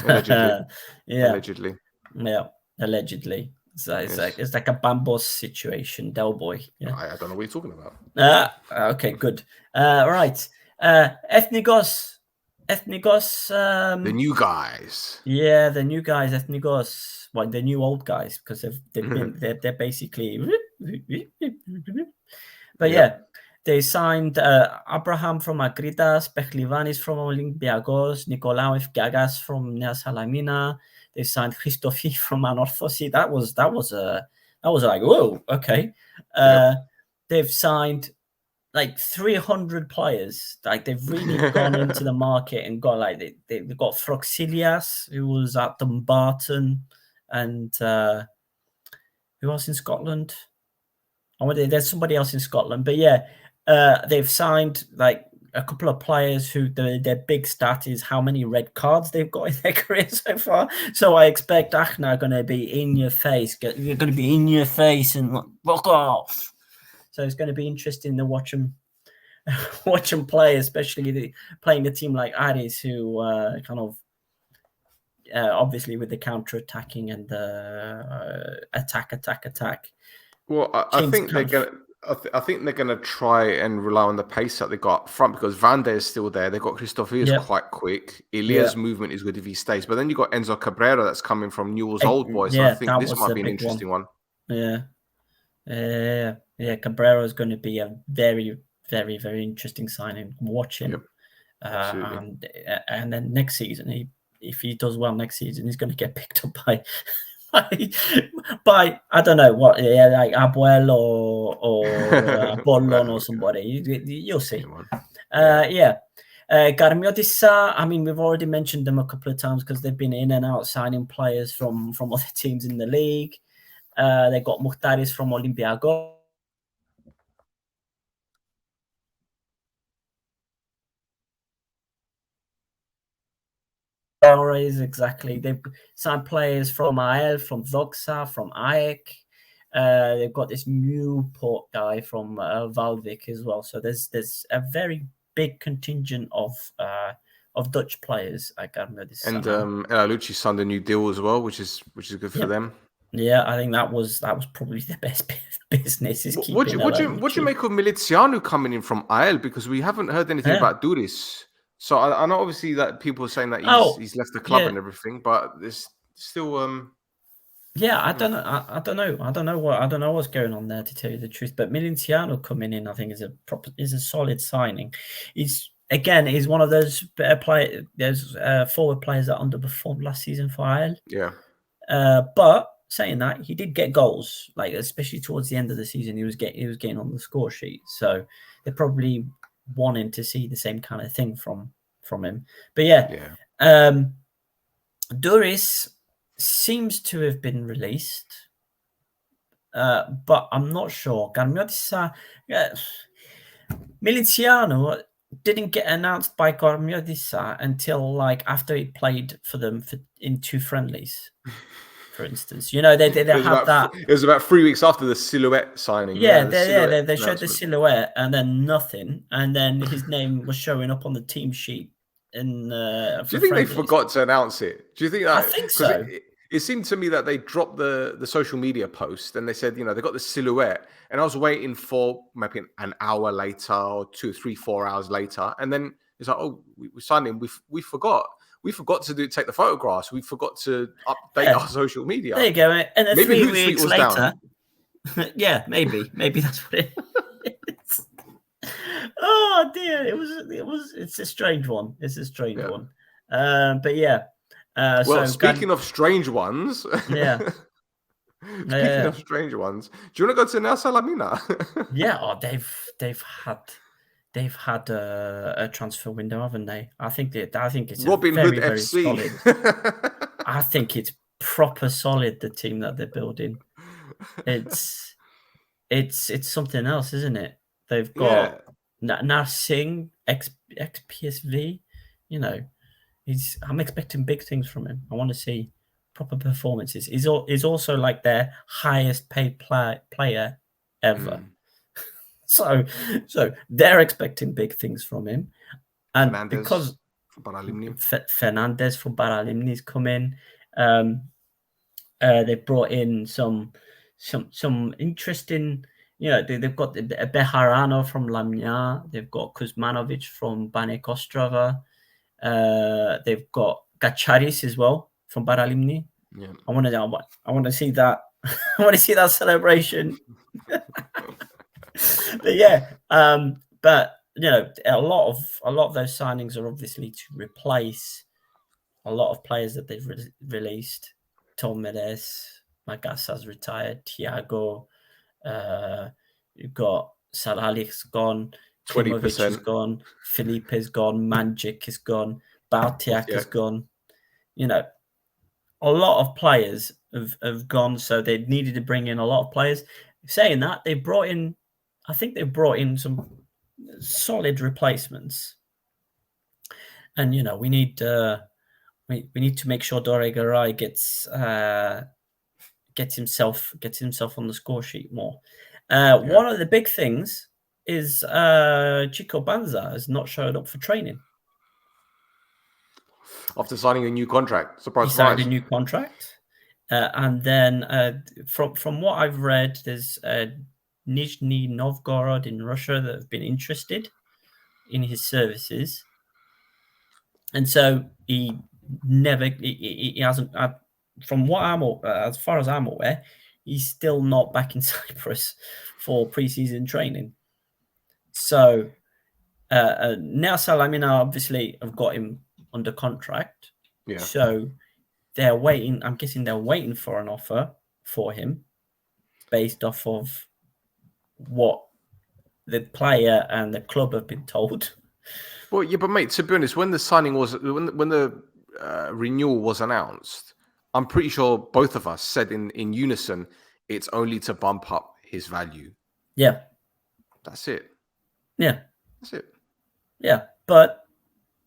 allegedly. Allegedly. Yeah, allegedly. So it's like a Bambos situation, Del Boy. Yeah. I don't know what you're talking about. Okay, good. Right. Ethnikos. The new guys. Yeah, the new guys, Ethnikos. Well, the new old guys, because they're basically. But yeah, they signed Abraham from Agridas, Pechlivanis from Olympiacos, Nicolaou Gagas from Nea Salamina. They signed Christofi from Anorthosi. That was like, whoa, okay. They've signed like 300 players. Like they've really gone into the market and got like they've got Froxilias, who was at Dumbarton, and who else in Scotland? There's somebody else in Scotland, but yeah, they've signed like a couple of players who their big stat is how many red cards they've got in their career so far. So I expect Achna are going to be in your face. You're going to be in your face and fuck off. So it's going to be interesting to watch them play, especially playing a team like Aris, who kind of obviously with the counter-attacking and the attack. Well, I think they're going to. I think they're going to try and rely on the pace that they got up front, because Van Der is still there. They've got Christophe is quite quick. Elia's movement is good if he stays. But then you've got Enzo Cabrera that's coming from Newell's Old Boys. So I think this might be an interesting one. Yeah. Cabrera is going to be a very, very, very interesting signing. Watch him. And then next season, if he does well next season, he's going to get picked up by I don't know what, like Abuel or Bollon or somebody. You'll see. Garmiotissa, I mean, we've already mentioned them a couple of times because they've been in and out signing players from other teams in the league. They got Muhtaris from Olympiacos. salaries, exactly. They've signed players from AEL, from Doxa, from AEK. They've got this Newport guy from Valvik as well. So there's a very big contingent of Dutch players at Garmin this summer. And Lucci signed a new deal as well, which is good for them. Yeah, I think that was probably the best bit of business. Is what do you make of Miliziano coming in from AEL? Because we haven't heard anything about Duris. So I know obviously that people are saying that he's left the club and everything, but there's still yeah, I don't know. I don't know what's going on there, to tell you the truth. But Miliziano coming in, I think, is a solid signing. He's one of those better forward players that underperformed last season for AEL. Yeah. But saying that, he did get goals, like especially towards the end of the season, he was getting on the score sheet. So they're probably wanting to see the same kind of thing from him. But Duris seems to have been released, but I'm not sure. Miliziano didn't get announced by Gormiodisa until like after he played for them in 2 friendlies. For instance, they had that. It was about 3 weeks after the Silhouette signing. They showed the Silhouette and then nothing, and then his name was showing up on the team sheet. Do you think they forgot to announce it? Do you think that? I think so. It seemed to me that they dropped the social media post and they said, they got the Silhouette, and I was waiting for maybe an hour later or 2, 3, 4 hours later, and then it's like, oh, we signed him. We forgot. We forgot to take the photographs. We forgot to update our social media. There you go. And then maybe 3 weeks later, yeah, maybe that's what it is. Oh dear, it's a strange one. It's a strange one. But yeah. Well, speaking of strange ones, yeah. Speaking of strange ones, do you want to go to Nea Salamina? Yeah, they've had a transfer window, haven't they? I think it's Robin very, Hood very FC. Solid. I think it's proper solid, the team that they're building. It's something else, isn't it? They've got Narsing, ex-PSV. I'm expecting big things from him. I want to see proper performances. He's also like their highest paid player ever. So they're expecting big things from him. And Fernandez because Fernandez from Baralimni is coming, they've brought in some interesting. They've got Bejarano from Lamia. They've got Kuzmanovic from Bane Kostrova. They've got Gacharis as well from Baralimni. Yeah. I want to see that. I want to see that celebration. But yeah, but a lot of those signings are obviously to replace a lot of players that they've released. Tom Medes, Magassa's retired. Thiago, you've got Salalik's gone. 20% is gone. Felipe is gone. Manjic is gone. Baltiak is gone. A lot of players have gone, so they needed to bring in a lot of players. Saying that, I think they brought in some solid replacements, and we need to make sure Dore Garay gets himself on the score sheet more. One of the big things is Chico Banza has not showed up for training after signing a new contract. Surprise! He signed a new contract, and then from what I've read, there's Nizhny Novgorod in Russia that have been interested in his services, and so he hasn't. From what as far as I'm aware, he's still not back in Cyprus for pre-season training. So Nea Salamina obviously have got him under contract. Yeah. So they're waiting. I'm guessing they're waiting for an offer for him based off of what the player and the club have been told. Well, yeah, but mate, to be honest, when the signing was when the renewal was announced, I'm pretty sure both of us said in unison, it's only to bump up his value. Yeah. That's it. Yeah. That's it. Yeah. But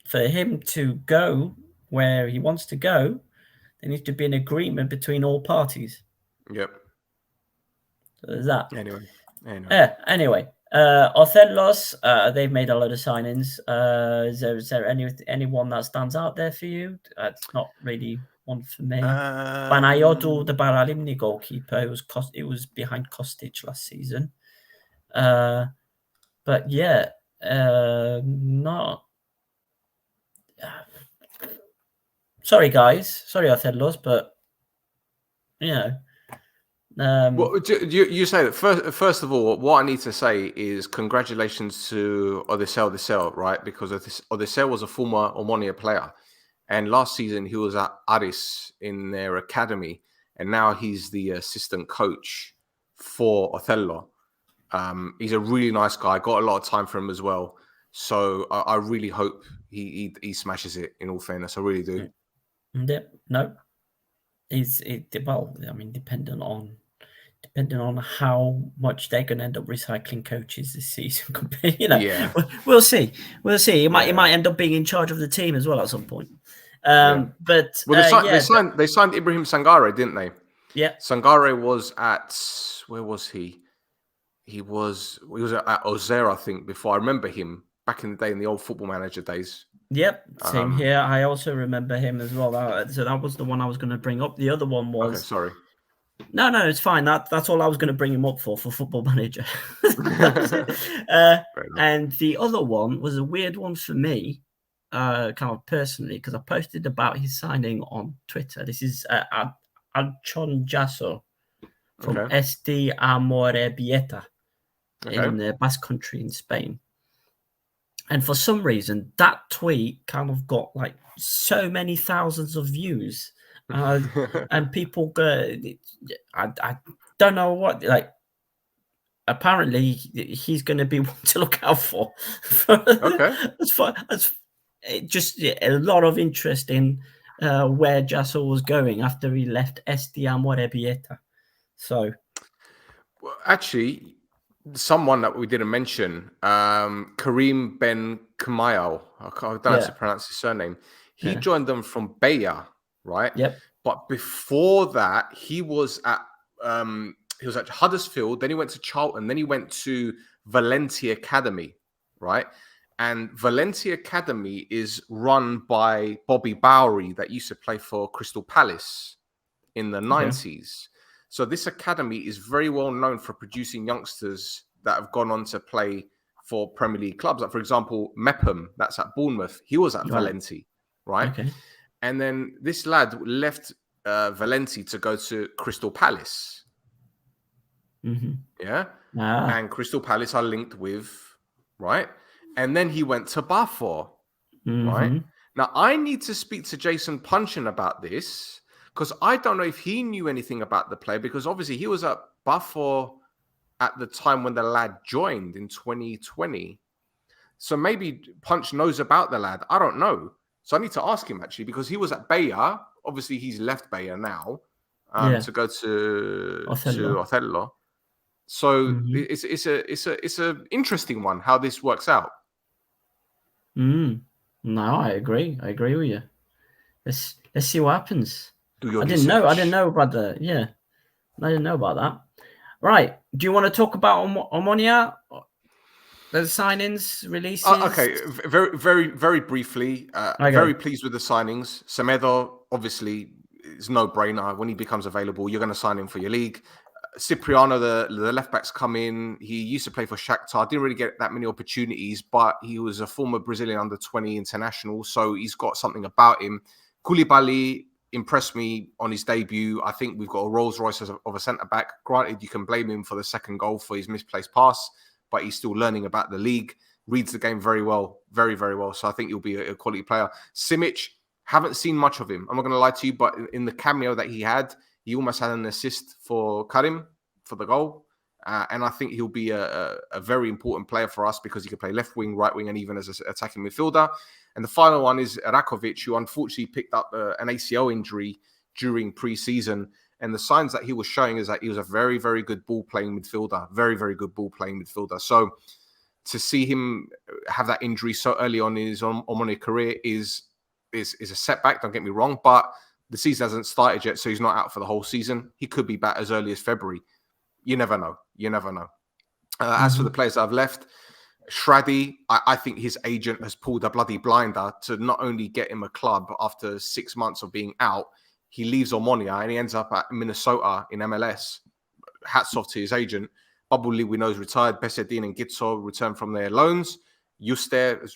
for him to go where he wants to go, there needs to be an agreement between all parties. Yep. So there's that. Anyway. Othellos, they've made a lot of signings. Is there anyone that stands out there for you? It's not really one for me. Panayotou, the Paralimni goalkeeper, it was behind Kostic last season. But yeah, not. Sorry, guys. Sorry, Othellos, but well, you say that first of all, what I need to say is congratulations to Odisseil, right? Because Odisseil was a former Omonoia player, and last season he was at Aris in their academy, and now he's the assistant coach for Othello. He's a really nice guy. Got a lot of time for him as well. So I really hope he smashes it. In all fairness, I really do. Yeah, no, well, I mean, depending on how much they're going to end up recycling coaches this season. Yeah. We'll see. He might end up being in charge of the team as well at some point. But they signed Ibrahim Sangare, didn't they? Yeah. Sangare was at, where was he? He was at Auxerre, I think, before. I remember him back in the day, in the old Football Manager days. Yep, same here. I also remember him as well. So that was the one I was going to bring up. The other one was... Okay, sorry. No, it's fine. That's all I was going to bring him up for Football Manager. And the other one was a weird one for me, kind of personally, because I posted about his signing on Twitter. This is Anchon Jasso from SD Amorebieta in the Basque Country in Spain. And for some reason, that tweet kind of got like so many thousands of views. And people go, I don't know what, like, apparently he's going to be one to look out for. Just a lot of interest in where Jasso was going after he left SD Amorebieta. So, well, actually, someone that we didn't mention, Karim Ben Kamayal, I don't know how to pronounce his surname. He joined them from Bayer, right? Yep. But before that, he was at Huddersfield, then he went to Charlton, then he went to Valenti Academy, right? And Valenti Academy is run by Bobby Bowery that used to play for Crystal Palace in the 90s. So this academy is very well known for producing youngsters that have gone on to play for Premier League clubs. Like, for example, Mappa, that's at Bournemouth. He was at Valenti, right? Okay. And then this lad left Valenti to go to Crystal Palace. Mm-hmm. Yeah. And Crystal Palace are linked with, right? And then he went to Bafor, right? Now, I need to speak to Jason Punchin about this, because I don't know if he knew anything about the player, because obviously he was at Bafor at the time when the lad joined in 2020. So maybe Punch knows about the lad. I don't know. So I need to ask him, actually, because he was at Bayer. Obviously, he's left Bayer now to go to Othello. So it's a interesting one, how this works out. No, I agree. I agree with you. Let's see what happens. I didn't know about the I didn't know about that. Right. Do you want to talk about Omonoia? The signings, releases? Okay, very, very, very briefly. Very pleased with the signings. Semedo, obviously, is no-brainer. When he becomes available, you're going to sign him for your league. Cipriano, the left-back's come in. He used to play for Shakhtar. Didn't really get that many opportunities, but he was a former Brazilian under-20 international, so he's got something about him. Koulibaly impressed me on his debut. I think we've got a Rolls Royce of a centre-back. Granted, you can blame him for the second goal for his misplaced pass, but he's still learning about the league, reads the game very well, very, very well. So I think he'll be a quality player. Simic, haven't seen much of him. I'm not going to lie to you, but in the cameo that he had, he almost had an assist for Karim for the goal. And I think he'll be a very important player for us because he can play left wing, right wing, and even as an attacking midfielder. And the final one is Rakovic, who unfortunately picked up an ACL injury during pre-season. And the signs that he was showing is that he was a very, very good ball-playing midfielder. Very, very good ball-playing midfielder. So to see him have that injury so early on in his Omonoia career is is a setback. Don't get me wrong, but the season hasn't started yet, so he's not out for the whole season. He could be back as early as February. You never know. As for the players that have left, Shraddy, I think his agent has pulled a bloody blinder to not only get him a club after 6 months of being out. He leaves Omonoia and he ends up at Minnesota in MLS. Hats off to his agent. Babuli, we know, is retired. Besedin and Gitso returned from their loans. Yuster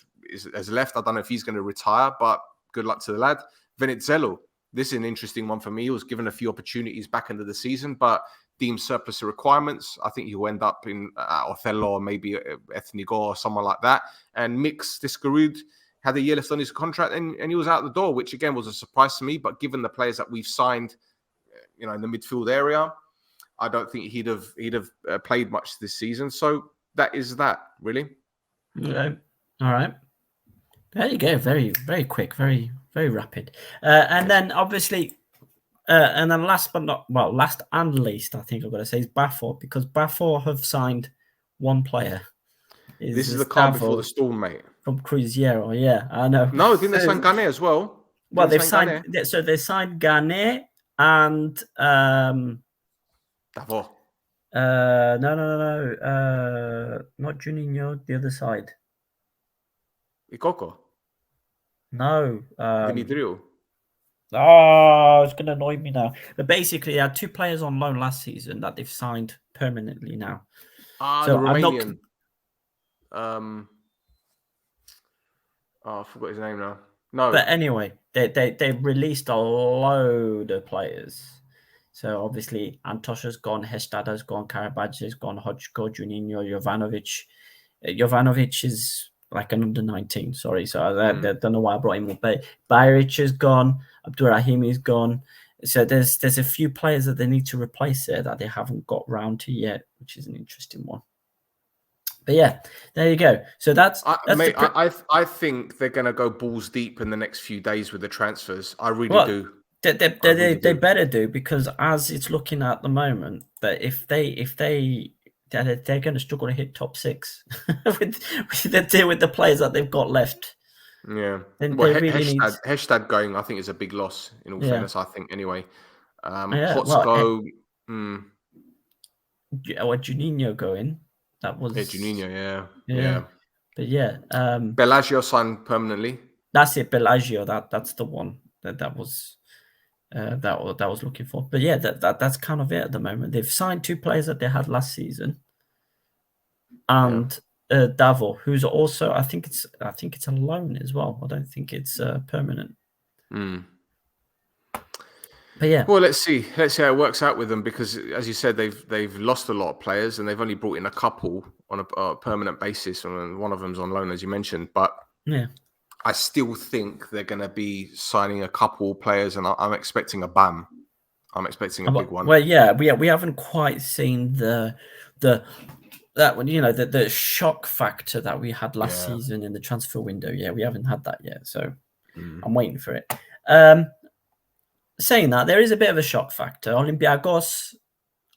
has left. I don't know if he's going to retire, but good luck to the lad. Venizelos, this is an interesting one for me. He was given a few opportunities back into the season, but deemed surplus of requirements. I think he'll end up in Othello or maybe Ethnigo or someone like that. And Mix Discarud had a year left on his contract and he was out the door, which again was a surprise to me. But given the players that we've signed, in the midfield area, I don't think he'd have played much this season. So that is that, really. Okay. All right. There you go. Very, very quick, very, very rapid. And then obviously, and then last and least, I think I've got to say is Bafor, because Bafor have signed one player. This is the calm before the storm, mate. From Cruzeiro, yeah, I know. No, didn't they sign Gane as well? Well, they've signed. So they signed Gane and Davor. No. Not Juninho. The other side. Ikoko. No. Dimitriou. Oh, it's going to annoy me now. But basically, they had two players on loan last season that they've signed permanently now. So the Romanian. I forgot his name now. No. But anyway, they released a load of players. So obviously, Antosha's gone, Hestada's gone, Karabadze's gone, Hodgko, Juninho, Jovanovic. Jovanovic is like an under 19, sorry. So I don't know why I brought him up. But Bayric is gone, Abdurrahimi is gone. So there's a few players that they need to replace there that they haven't got round to yet, which is an interesting one. But yeah, there you go. So I think they're going to go balls deep in the next few days with the transfers. I really do. They better do, because as it's looking at the moment, that if they're going to struggle to hit top 6 with the players that they've got left. Yeah. Hestad going, I think, is a big loss, in all fairness, I think, anyway. Hotsko. Juninho going. That was Juninho, yeah. But yeah. Bellagio signed permanently. That's it, Bellagio. That's the one that was was looking for. But yeah, that's kind of it at the moment. They've signed two players that they had last season. And Davor, who's also, I think it's a loan as well. I don't think it's permanent. But yeah. Well, let's see how it works out with them, because, as you said, they've lost a lot of players and they've only brought in a couple on a permanent basis, and one of them's on loan, as you mentioned. But yeah, I still think they're going to be signing a couple players, and I'm expecting a BAM. I'm expecting a big one. Well, yeah, we haven't quite seen the shock factor that we had last season in the transfer window. Yeah, we haven't had that yet, so I'm waiting for it. Saying that, there is a bit of a shock factor. Olympiacos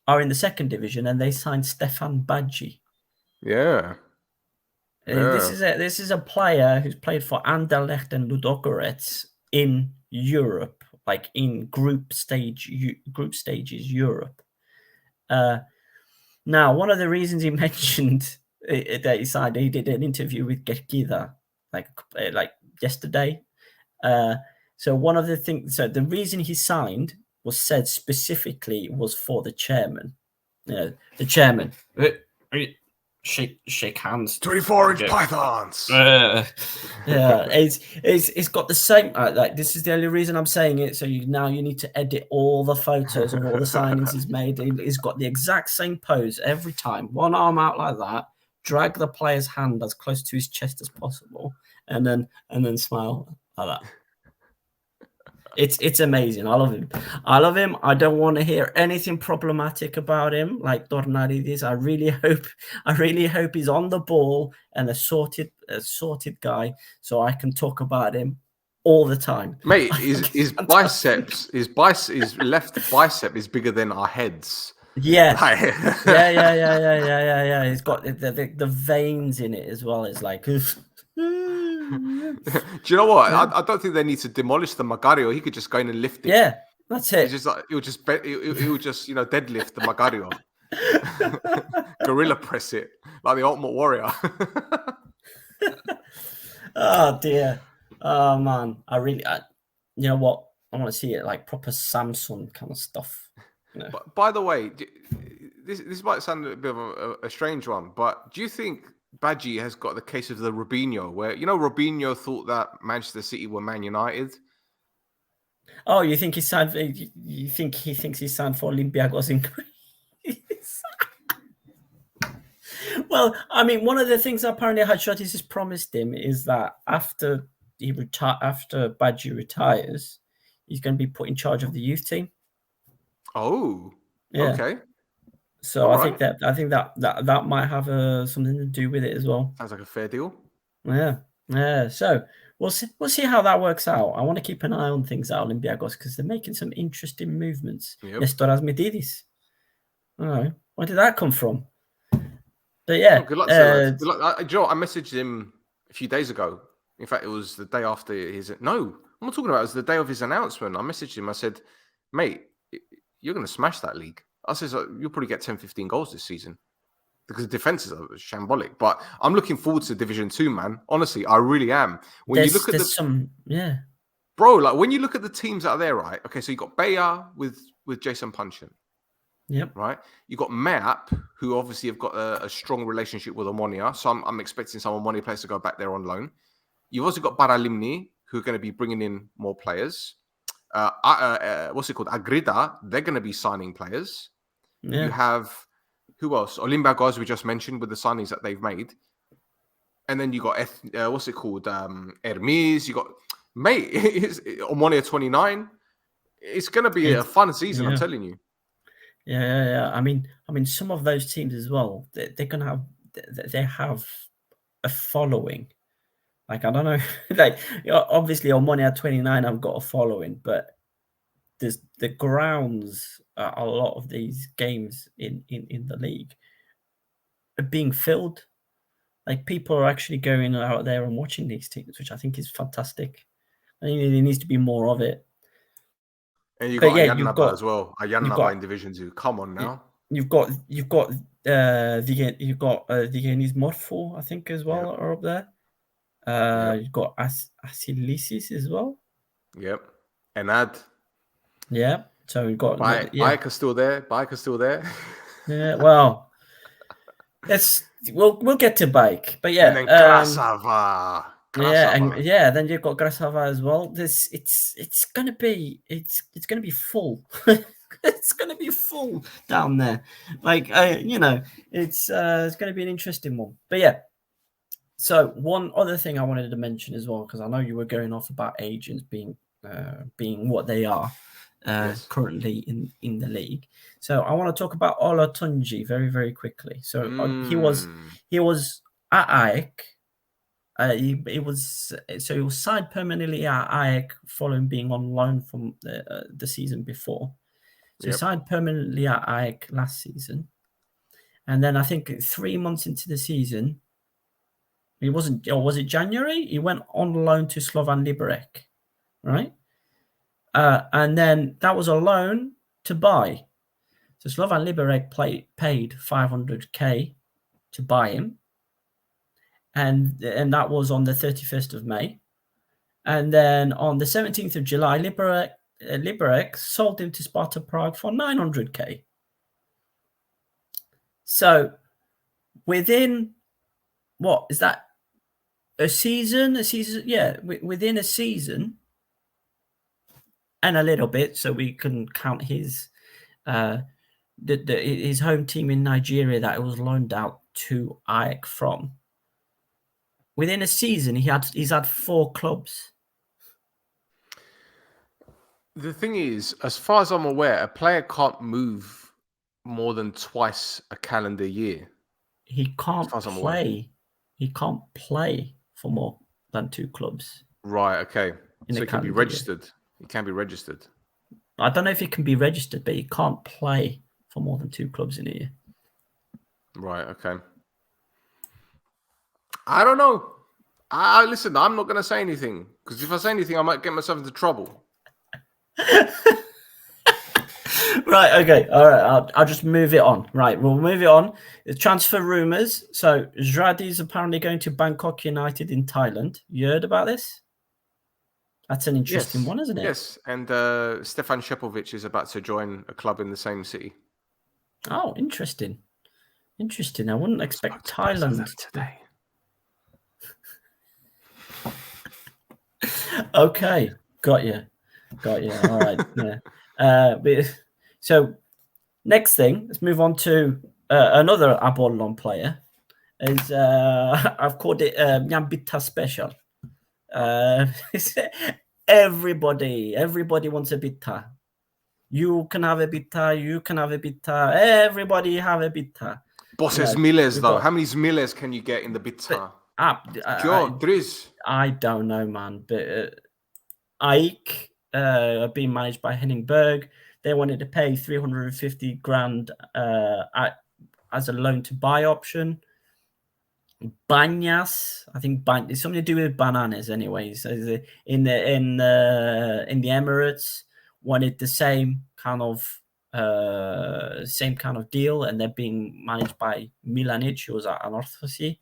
are in the second division and they signed Stefan Badji. Yeah. This is a player who's played for Anderlecht and Ludogorets in Europe, like in group stages Europe. Now, one of the reasons he mentioned that he signed, he did an interview with Gerkida like yesterday. So one of the things, so the reason he signed was said specifically was for the chairman. The chairman. Shake hands. 24-inch pythons. It's got the same. Like, this is the only reason I'm saying it. So you need to edit all the photos of all the signings he's made. He's got the exact same pose every time. One arm out like that. Drag the player's hand as close to his chest as possible, and then smile like that. It's amazing. I love him. I don't want to hear anything problematic about him, like Tornaridis. I really hope he's on the ball and a sorted guy, so I can talk about him all the time. Mate, his left bicep is bigger than our heads. Yeah. Yeah. He's got the veins in it as well. It's like you know what? Yeah. I don't think they need to demolish the Magario. He could just go in and lift it. Yeah, that's it. It's just like, it would just deadlift the Magario. Gorilla press it like the Ultimate Warrior. Oh dear. Oh man. You know what? I want to see it like proper Samsung kind of stuff. You know? But by the way, this might sound a bit of a strange one, but do you think Badgie has got the case of the Robinho, where Robinho thought that Manchester City were Man United? Oh, you think he signed? You think he thinks he signed for Olympiacos in Greece? Well, I mean, one of the things apparently Hachotis has promised him is that after Badgie retires, he's going to be put in charge of the youth team. Oh, yeah. Okay. So I think that might have something to do with it as well. Sounds like a fair deal. Yeah. So we'll see how that works out. I want to keep an eye on things at Olympiacos because they're making some interesting movements. Nestor Asmitidis. All right, where did that come from? But yeah, good luck to good luck. Joe, I messaged him a few days ago. In fact, it was the day after his. No, I'm not talking about. It was the day of his announcement. I messaged him. I said, "Mate, you're going to smash that league." I said, "You'll probably get 10, 15 goals this season because the defenses are shambolic." But I'm looking forward to Division 2, man. Honestly, I really am. When you look at bro, like when you look at the teams that are there, right? Okay, so you got Bayer with Jason Punchin. Yep. Right. You got Mappa, who obviously have got a strong relationship with Omonoia. So I'm expecting some Omonoia players to go back there on loan. You've also got Paralimni, who are going to be bringing in more players. What's it called? Agrida, they're going to be signing players. Yeah. You have, who else? Olympiacos, we just mentioned, with the signings that they've made. And then you got, what's it called? Hermes. You got, mate, Omonoia 29. It's going to be a fun season, I'm telling you. Yeah. I mean, some of those teams as well. They're gonna have. They have a following. Like I don't know. Like obviously, Omonoia 29 have got a following, but there's the grounds. A lot of these games in the league are being filled. Like people are actually going out there and watching these teams, which I think is fantastic. I think there needs to be more of it. And you've got Ayanaba as well. Ayanaba in Division 2. Come on now. You've got Vigenis Morpho, I think, as well, are up there. You've got Asilisis as well. Yep. Enad. Yeah. So we've got Bike is still there. Yeah, well. We'll get to Bike. But yeah. And then Krasava. Then you've got Grasava as well. It's gonna be full. It's gonna be full down there. Like it's gonna be an interesting one. But yeah. So one other thing I wanted to mention as well, because I know you were going off about agents being what they are currently in the league. So I want to talk about Olatunji very, very quickly. So he was at AEK. He was signed permanently at AEK following being on loan from the season before. So he signed permanently at AEK last season, and then I think 3 months into the season, was it January? He went on loan to Slovan Liberec, right? And then that was a loan to buy. So Slovan Liberec paid 500k to buy him. And that was on the 31st of May. And then on the 17th of July, Liberec sold him to Sparta Prague for 900k. So within, what is that? A season? Yeah, within a season and a little bit, so we can count his his home team in Nigeria that it was loaned out to AEK from. Within a season, he's had 4 clubs. The thing is, as far as I'm aware, a player can't move more than twice a calendar year. He can't play. He can't play for more than 2 clubs. Right. Okay. So it can be registered. It can be registered. I don't know if it can be registered, but he can't play for more than 2 clubs in a year. Right. Okay. I don't know. Listen, I'm not going to say anything because if I say anything, I might get myself into trouble. Right, okay, all right, I'll just move it on. Right, we'll move it on. The transfer rumours. So, Zradi is apparently going to Bangkok United in Thailand. You heard about this? That's an interesting one, isn't it? Yes, and Stefan Shepovic is about to join a club in the same city. Oh, interesting. Interesting. I wouldn't expect Thailand today. Okay, got you. All right, yeah. So next thing, let's move on to another Apollon player. Is I've called it Nyambita Special. Everybody wants a bita. You can have a bita. You can have a bita. Everybody have a bita. Bosses Miles though. How many Miles can you get in the bita? I don't know, man. But Ike, being managed by Henning Berg, they wanted to pay 350 grand as a loan to buy option. Banyas, I think it's something to do with bananas, anyways. In the Emirates, wanted the same kind of deal, and they're being managed by Milanic, who was at Anorthosis.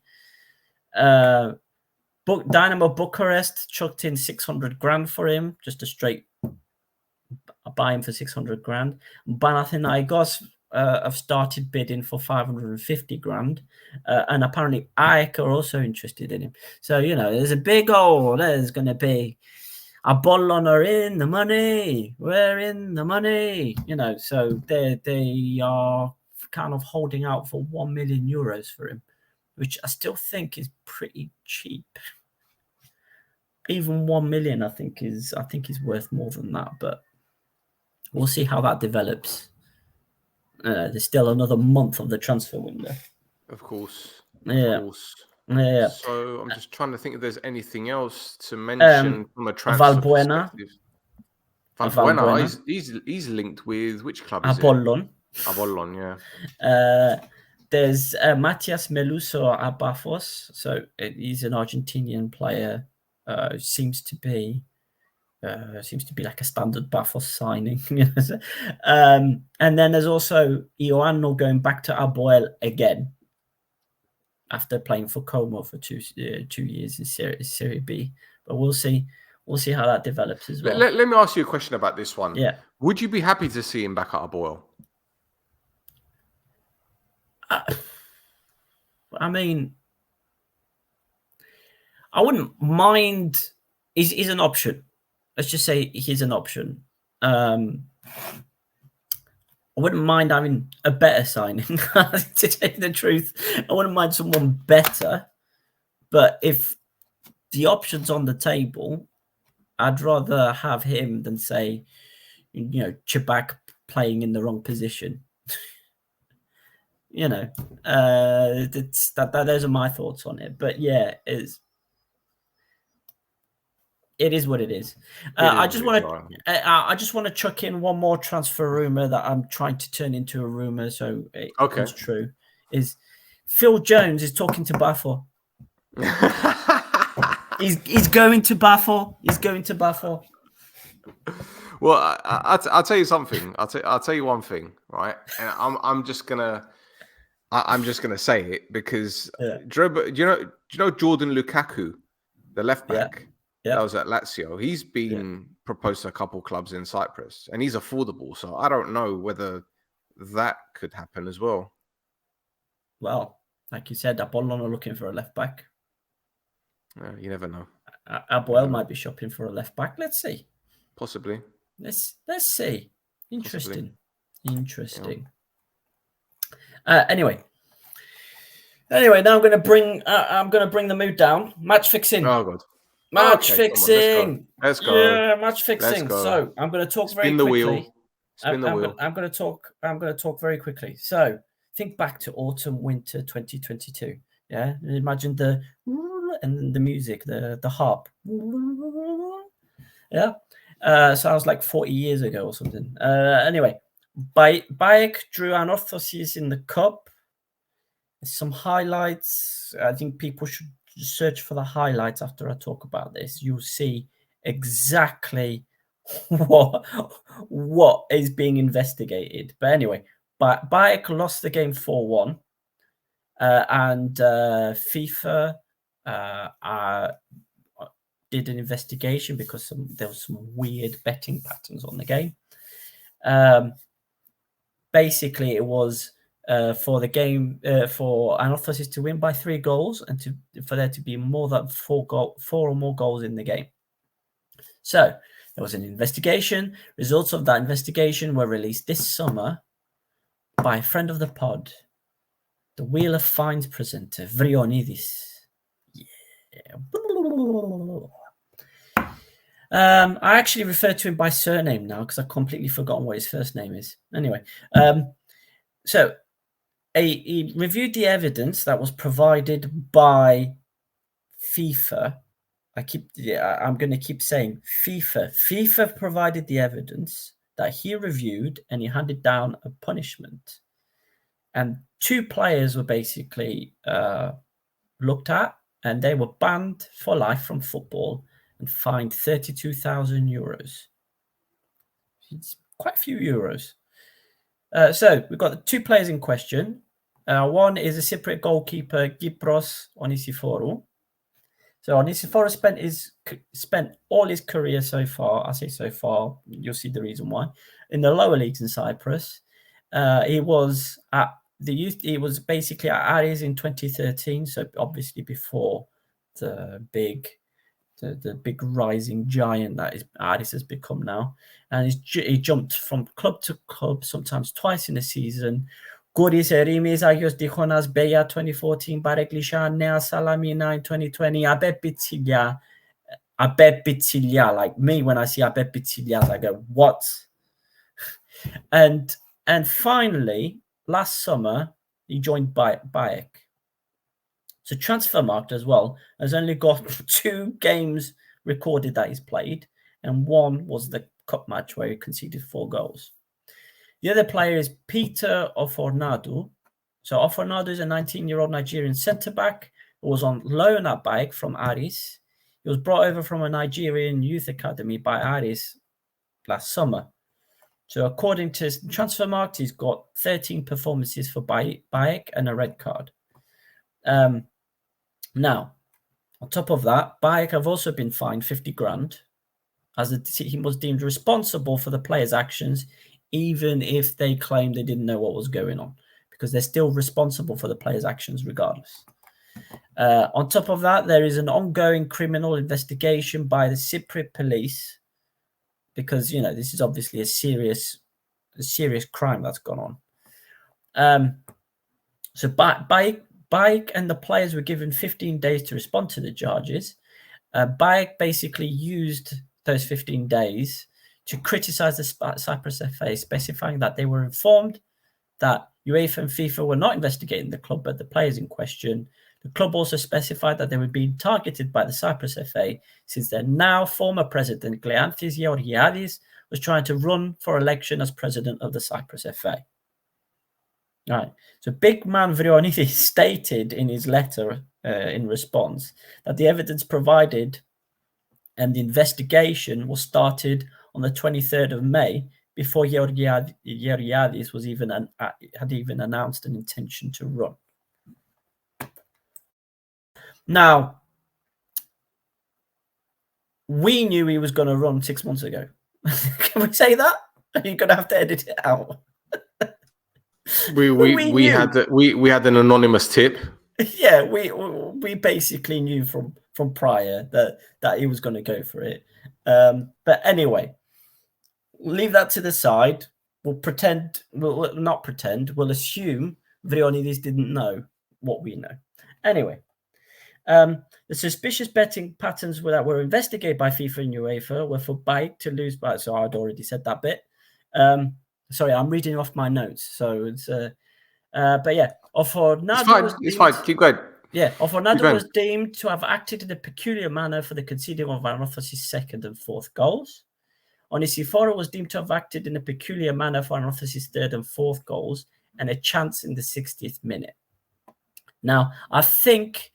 Dynamo Bucharest chucked in 600 grand for him, just a straight buy him for 600 grand. Panathinaikos have started bidding for 550 grand, and apparently AEK are also interested in him. So, there's a big there's going to be Apollon are in the money. We're in the money, so they are kind of holding out for 1 million euros for him, which I still think is pretty cheap. Even 1 million, I think is worth more than that, but we'll see how that develops. There's still another month of the transfer window. Of course. Yeah. So I'm just trying to think if there's anything else to mention from a transfer perspective. Valbuena, he's linked with which club is Apollon. Apollon, yeah. There's Matias Meluso at Bafos. So he's an Argentinian player. Seems to be like a standard Bafos signing. And then there's also Ioannou going back to Aboel again after playing for Como for 2 years in Serie B. But we'll see how that develops as well. Let me ask you a question about this one. Yeah. Would you be happy to see him back at Aboel? I mean, I wouldn't mind. He's an option. Let's just say he's an option. I wouldn't mind having a better signing. To tell you the truth, I wouldn't mind someone better. But if the option's on the table, I'd rather have him than say, Chibak playing in the wrong position. Those are my thoughts on it. But yeah, it is what it is. I just want to chuck in one more transfer rumor that I'm trying to turn into a rumor, so it's true. Is Phil Jones is talking to Bafo. he's going to Bafo. He's going to Bafo. Well, I'll tell you something. I'll tell you one thing, right? And I'm just gonna say it because do you know Jordan Lukaku, the left back? Yeah. That was at Lazio. He's been proposed to a couple clubs in Cyprus, and he's affordable. So I don't know whether that could happen as well. Well, like you said, Apollon are looking for a left back. You never know. Aboel might be shopping for a left back. Let's see. Possibly. Let's see. Interesting. Yeah. Anyway, now I'm going to bring the mood down. Match fixing. Oh god. Match fixing. Let's go. Yeah, match fixing. So I'm going to talk very quickly. Spin the wheel. I'm going to talk very quickly. So think back to autumn, winter 2022. Yeah, imagine the music, the harp. Yeah, sounds like 40 years ago or something. Anyway, Bayek drew Anorthosis in the cup. Some highlights. I think people should search for the highlights after I talk about this, you'll see exactly what is being investigated. But anyway, Bayek lost the game 4-1, and FIFA did an investigation because there was some weird betting patterns on the game. Basically, it was for the game for Thassos to win by 3 goals and for there to be more than 4 or more goals in the game. So there was an investigation. Results of that investigation were released this summer by a friend of the pod, the Wheel of Fines presenter, Vrionidis. Yeah. I actually refer to him by surname now because I've completely forgotten what his first name is. Anyway, so he reviewed the evidence that was provided by FIFA. I'm going to keep saying FIFA. FIFA provided the evidence that he reviewed, and he handed down a punishment. And 2 players were basically looked at, and they were banned for life from football and fined 32,000 euros. It's quite a few euros. So we've got the 2 players in question. One is a Cypriot goalkeeper, Gypros Onisiforou. So Onisiforou spent all his career so far. I say so far. You'll see the reason why. In the lower leagues in Cyprus, he was at the youth. He was basically at Aris in 2013. So obviously before the big rising giant that is Aris has become now, and he jumped from club to club, sometimes twice in a season. Goris Erimis Agios Dichonas Beya 2014, Bareklisha Nea Salamina in 2020, Abeb Bitsilia. Like me, when I see Abeb Bitsilia, I go, what? And finally, last summer, he joined Bayek. So Transfermarkt as well has only got 2 games recorded that he's played, and one was the cup match where he conceded 4 goals. The other player is Peter Ofornadu. So Ofornadu is a 19-year-old Nigerian centre-back who was on loan at Bayek from Aris. He was brought over from a Nigerian youth academy by Aris last summer. So according to Transfermarkt, he's got 13 performances for Bayek and a red card. Now, on top of that, Bayek have also been fined 50 grand as the team was deemed responsible for the players' actions, even if they claim they didn't know what was going on, because they're still responsible for the players' actions regardless. On top of that, there is an ongoing criminal investigation by the Cypriot police because, this is obviously a serious crime that's gone on. So Bayek and the players were given 15 days to respond to the charges. Bayek basically used those 15 days to criticize the Cyprus FA, specifying that they were informed that UEFA and FIFA were not investigating the club but the players in question. The club also specified that they were being targeted by the Cyprus FA since their now former president, Kleanthis Georgiadis, was trying to run for election as president of the Cyprus FA. All right. So big man Vrionidis stated in his letter in response that the evidence provided and the investigation was started on the 23rd of May before Georgiadis had even announced an intention to run. Now, we knew he was going to run 6 months ago. Can we say that? Are you going to have to edit it out? We had an anonymous tip. Yeah, we basically knew from prior that he was going to go for it. But anyway, leave that to the side. We'll not pretend. We'll assume Vrionidis didn't know what we know. Anyway, the suspicious betting patterns that were investigated by FIFA and UEFA were for Bayek to lose by. So I'd already said that bit. Sorry, I'm reading off my notes. So it's but yeah, Ofornadu it's fine. Keep going. Yeah, Ofornadu was deemed to have acted in a peculiar manner for the conceding of Aris' second and fourth goals. Onisiforou was deemed to have acted in a peculiar manner for Aris' third and fourth goals and a chance in the 60th minute. Now, I think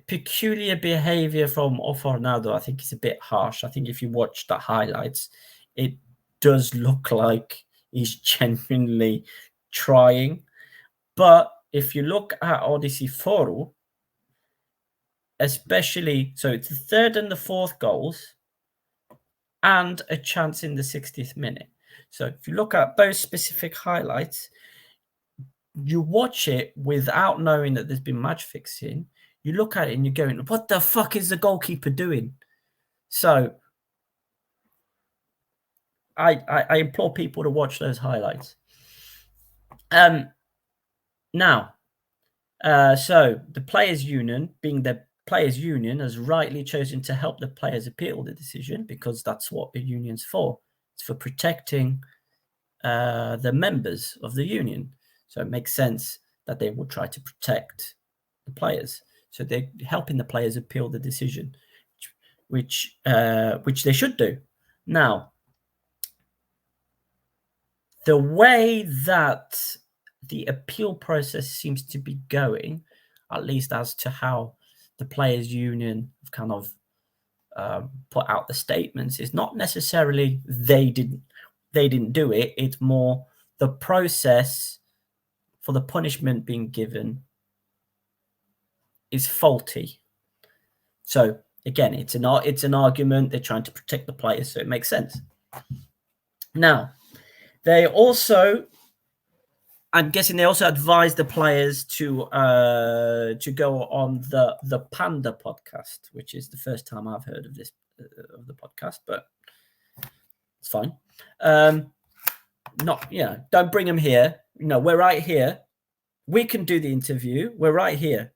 peculiar behavior from Omonoia, I think, is a bit harsh. I think if you watch the highlights, it does look like he's genuinely trying. But if you look at Odyssey Foru, especially, so it's the third and the fourth goals and a chance in the 60th minute. So if you look at those specific highlights, you watch it without knowing that there's been match fixing. You look at it and you're going, what the fuck is the goalkeeper doing? So I implore people to watch those highlights. Now, so the players' union, being the players' union, has rightly chosen to help the players appeal the decision, because that's what the union's for. It's for protecting the members of the union. So it makes sense that they will try to protect the players. So they're helping the players appeal the decision, which they should do. Now, the way that the appeal process seems to be going, at least as to how the players' union have kind of put out the statements, is not necessarily they didn't do it. It's more the process for the punishment being given is faulty. So again, it's an argument. They're trying to protect the players, so it makes sense. Now, they also, I'm guessing they also advised the players to go on the Panda podcast, which is the first time I've heard of this of the podcast, but it's fine. Don't bring them here. We're right here. We can do the interview. We're right here.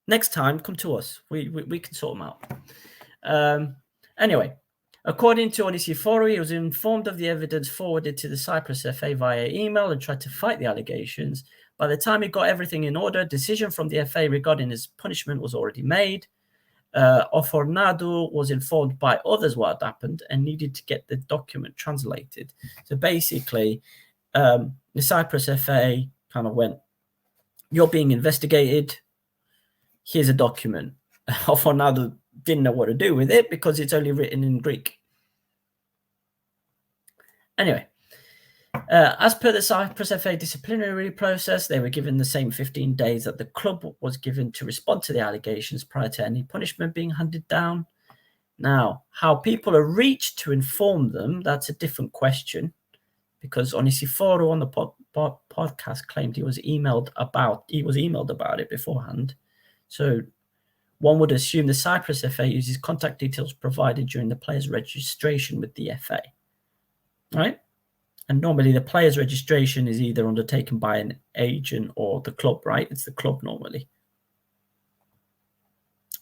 Next time, come to us. We can sort them out. Anyway, according to Odyssey Foru, he was informed of the evidence forwarded to the Cyprus FA via email and tried to fight the allegations. By the time he got everything in order, decision from the FA regarding his punishment was already made. Omonoia was informed by others what had happened and needed to get the document translated. So basically, the Cyprus FA kind of went, you're being investigated. Here's a document. Omonoia didn't know what to do with it because it's only written in Greek. Anyway, as per the Cyprus FA disciplinary process, they were given the same 15 days that the club was given to respond to the allegations prior to any punishment being handed down. Now, how people are reached to inform them, that's a different question, because Odyssey Foru on the podcast claimed he was emailed about it beforehand. So one would assume the Cyprus FA uses contact details provided during the player's registration with the FA, right? And normally the player's registration is either undertaken by an agent or the club, right? It's the club normally.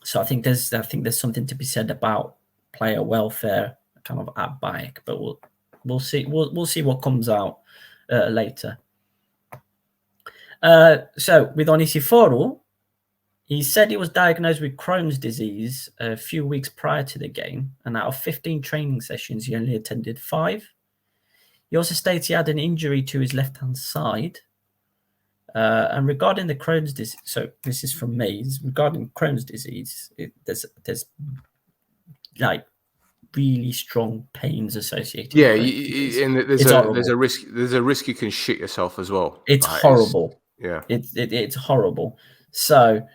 So I think there's something to be said about player welfare kind of at BAEK, but we'll see what comes out later. So with Odyssey Foru, he said he was diagnosed with Crohn's disease a few weeks prior to the game, and out of 15 training sessions, he only attended 5. He also states he had an injury to his left-hand side. And regarding the Crohn's disease, so this is from me, regarding Crohn's disease, there's like really strong pains associated. Yeah, and there's a risk you can shit yourself as well. It's horrible. It's horrible. So,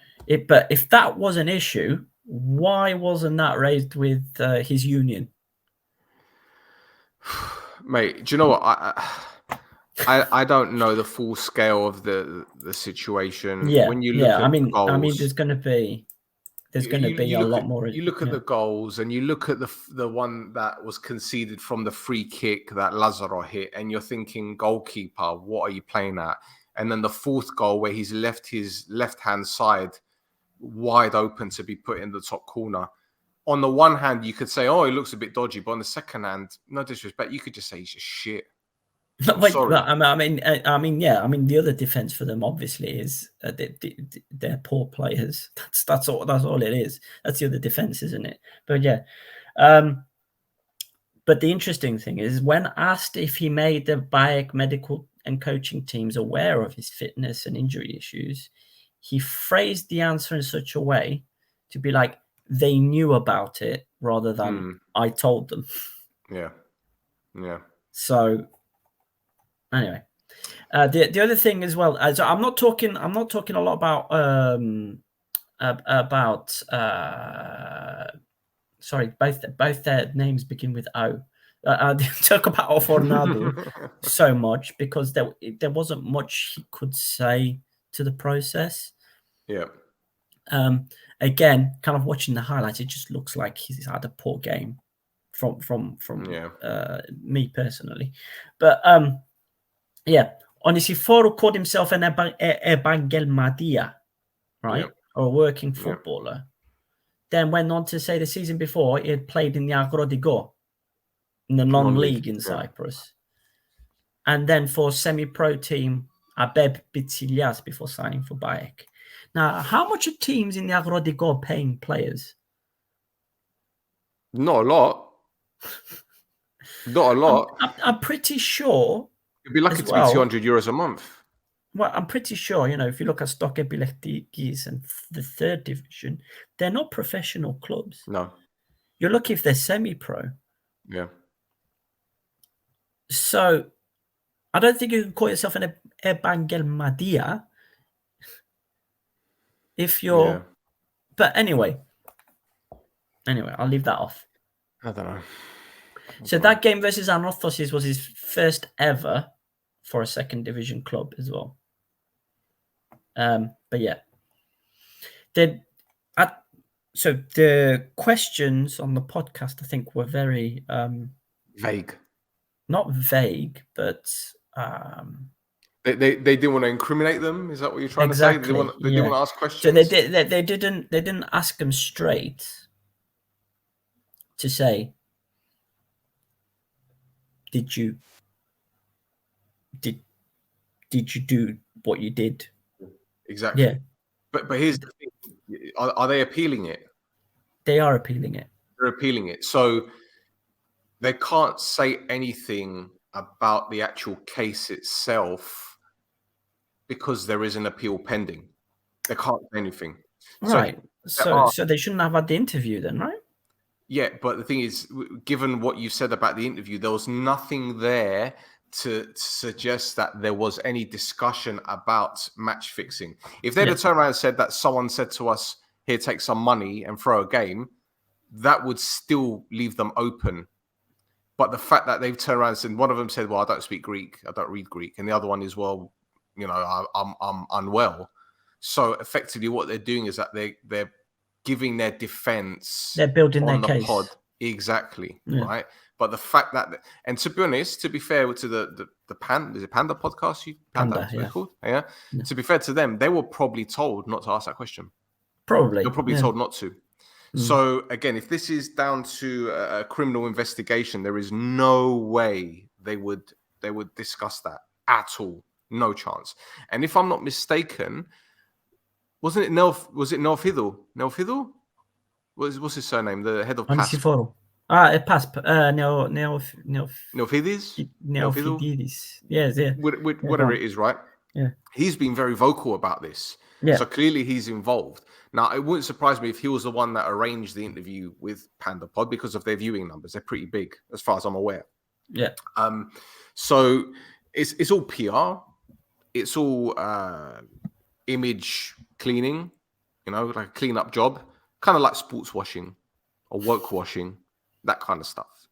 but if that was an issue, why wasn't that raised with his union? Mate, do you know what? I don't know the full scale of the situation. Yeah, when you look at the goals, I mean, there's going to be a lot more. You look at the goals, and you look at the one that was conceded from the free kick that Lazaro hit, and you're thinking, goalkeeper, what are you playing at? And then the fourth goal where he's left his left-hand side wide open to be put in the top corner. On the one hand, you could say, oh, he looks a bit dodgy. But on the second hand, no disrespect, you could just say he's just shit. Sorry. I mean, the other defense for them obviously is they're poor players. That's all it is. That's the other defense, isn't it? But yeah. But the interesting thing is, when asked if he made the BAEK medical and coaching teams aware of his fitness and injury issues, he phrased the answer in such a way to be like, they knew about it rather than I told them. Yeah. So anyway, the other thing as well, so I'm not talking a lot about sorry, both their names begin with O. I didn't talk about Fornado so much because there wasn't much he could say to the process. Yeah. Again, kind of watching the highlights, it just looks like he's had a poor game from me personally. But Onisiforo called himself an Ebangelmadia, right? Or a working footballer. Then went on to say the season before he had played in the Agrodigo in the non-league in Cyprus. And then for semi-pro team Abeb Bitsilias before signing for Bayek. Now, how much are teams in the Agrodigo paying players? Not a lot. Not a lot. I'm pretty sure. You'd be lucky to be €200 a month. Well, I'm pretty sure, if you look at Stoke Epileptikis and the third division, they're not professional clubs. No. You're lucky if they're semi-pro. Yeah. So, I don't think you can call yourself an Ebangelmadia if you're... Yeah. But anyway, I'll leave that off. I don't know. So that game versus Anorthosis was his first ever for a second division club as well. But yeah. So the questions on the podcast, I think, were very... vague. Not vague, but... They didn't want to incriminate them. Is that what you're trying to say? They didn't want to ask questions. So they didn't ask them straight to say, did you do what you did? Exactly. Yeah. But here's the thing: are they appealing it? They are appealing it. They're appealing it. So they can't say anything about the actual case itself because there is an appeal pending. They can't say anything. Right. So they shouldn't have had the interview then, right? Yeah, but the thing is, given what you said about the interview, there was nothing there to suggest that there was any discussion about match fixing. If they'd have turned around and said that someone said to us, here, take some money and throw a game, that would still leave them open. But the fact that they've turned around and said, one of them said, well, I don't speak Greek, I don't read Greek. And the other one is, well, I'm unwell. So effectively what they're doing is that they're giving their defense. They're building their case. Pod. Exactly. Yeah. Right. But the fact that, and to be honest, to be fair to the Panda, is it Panda podcast? Panda, yeah. Called? Yeah. To be fair to them, they were probably told not to ask that question. Probably. They're probably told not to. So again, if this is down to a criminal investigation, there is no way they would discuss that at all. No chance. And if I'm not mistaken, wasn't it Neofido? Neofido? What's his surname? The head of PASP. PASP. Neofidis? Neofidis. Yes, yeah. Whatever it is, right? Yeah. He's been very vocal about this. Yeah. So clearly he's involved. Now, it wouldn't surprise me if he was the one that arranged the interview with PandaPod because of their viewing numbers. They're pretty big, as far as I'm aware. Yeah. So it's all PR. It's all image cleaning, like a clean-up job, kind of like sports washing or woke washing, that kind of stuff.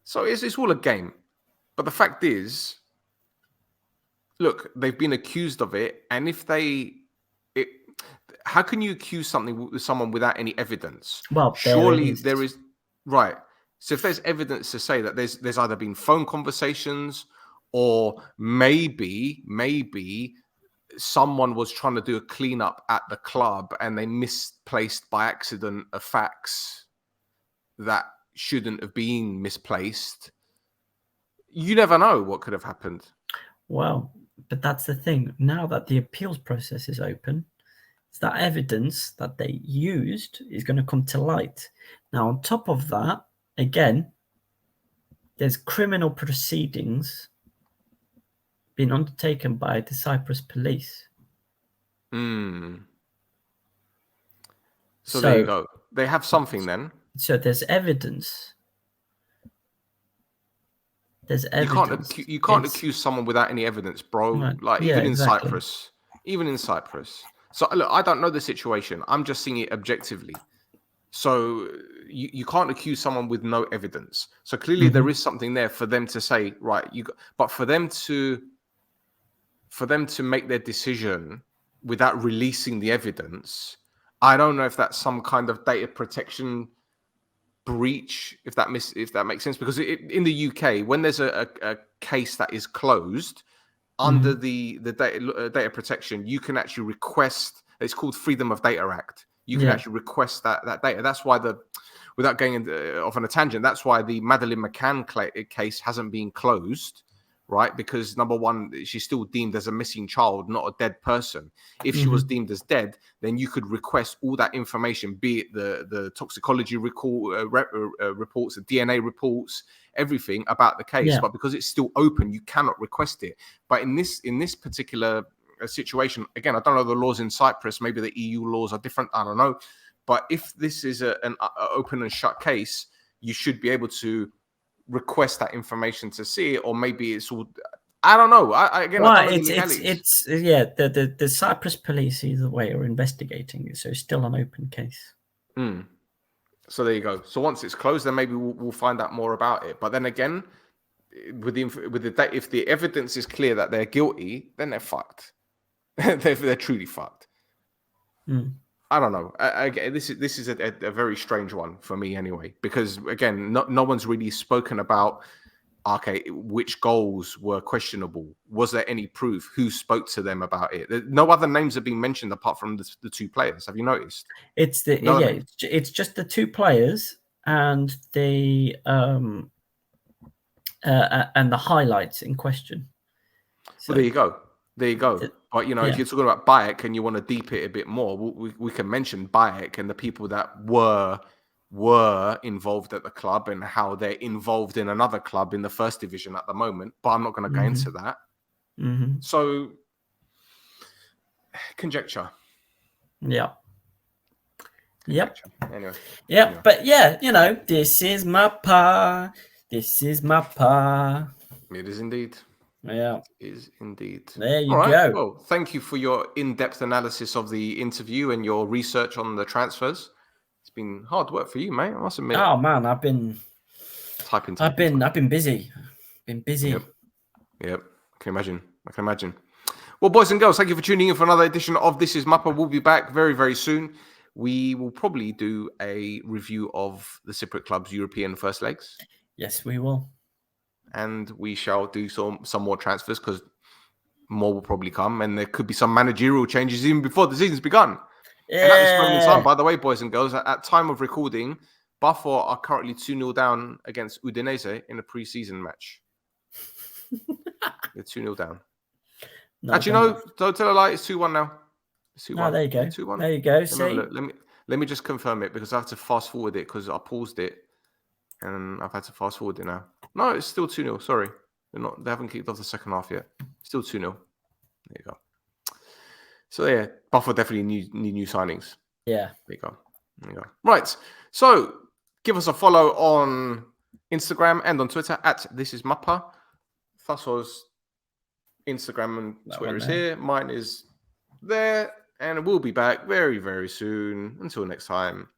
So it's all a game. But the fact is, look, they've been accused of it, and how can you accuse someone without any evidence? Well, surely there is, right. So if there's evidence to say that there's either been phone conversations or maybe someone was trying to do a cleanup at the club and they misplaced by accident a fax that shouldn't have been misplaced. You never know what could have happened. Well, but that's the thing. Now that the appeals process is open, it's that evidence that they used is going to come to light. Now, on top of that, again, there's criminal proceedings been undertaken by the Cyprus police. So there you go. They have something then. So there's evidence. There's evidence. You can't accuse someone without any evidence, bro. Right. Like Yeah, even in exactly. Cyprus. Even in Cyprus. So look, I don't know the situation. I'm just seeing it objectively. So you can't accuse someone with no evidence. So clearly there is something there for them to say, right, but for them to make their decision without releasing the evidence, I don't know if that's some kind of data protection breach, if that makes sense. Because in the UK, when there's a case that is closed under the data protection, you can actually request. It's called Freedom of Data Act. You can actually request that data. That's why without going off on a tangent, that's why the Madeleine McCann case hasn't been closed, right? Because number one, she's still deemed as a missing child, not a dead person. If she was deemed as dead, then you could request all that information, be it the toxicology reports, the DNA reports, everything about the case. But because it's still open, you cannot request it. But in this particular situation, again, I don't know the laws in Cyprus. Maybe the EU laws are different. I don't know. But if this is an open and shut case, you should be able to request that information to see it, or maybe it's all. I don't know. I don't know the legalities. The Cyprus police either way are investigating it, so it's still an open case. So there you go. So once it's closed, then maybe we'll find out more about it. But then again, if the evidence is clear that they're guilty, then they're fucked. they're truly fucked. I don't know. This is a very strange one for me anyway, because again, no one's really spoken about, okay, which goals were questionable. Was there any proof? Who spoke to them about it? No other names have been mentioned apart from the two players. Have you noticed? It's it's just the two players and the highlights in question. So, well, there you go. But if you're talking about Bayek and you want to deep it a bit more, we can mention Bayek and the people that were involved at the club and how they're involved in another club in the first division at the moment. But I'm not going to go into that. So conjecture. Yeah. Yep. Anyway. Yeah, anyway. But this is Mappa. This is Mappa. It is indeed. Yeah. It is indeed. There you go. Well, thank you for your in-depth analysis of the interview and your research on the transfers. It's been hard work for you, mate. I must admit. Oh man, I've been typing. I've been busy. Been busy. Yep. I can imagine. Well, boys and girls, thank you for tuning in for another edition of This is Mappa. We'll be back very, very soon. We will probably do a review of the Cypriot club's European first legs. Yes, we will. And we shall do some more transfers because more will probably come, and there could be some managerial changes even before the season's begun. Yeah. And at this moment in time, by the way, boys and girls, at time of recording, Buffalo are currently 2-0 down against Udinese in a pre-season match. They're 2-0 down. No, actually, no, don't tell a lie. It's 2-1 now. It's 2-1. No, there you go. 2-1. There you go. See? Let me just confirm it because I have to fast forward it because I paused it and I've had to fast forward it now. No, it's still 2-0. Sorry. They haven't kicked off the second half yet. Still 2-0. There you go. So yeah, Buffalo definitely need new signings. Yeah. There you go. Right. So give us a follow on Instagram and on Twitter at This Is Mappa. Thassos Instagram and Twitter is here. Mine is there. And we'll be back very, very soon. Until next time.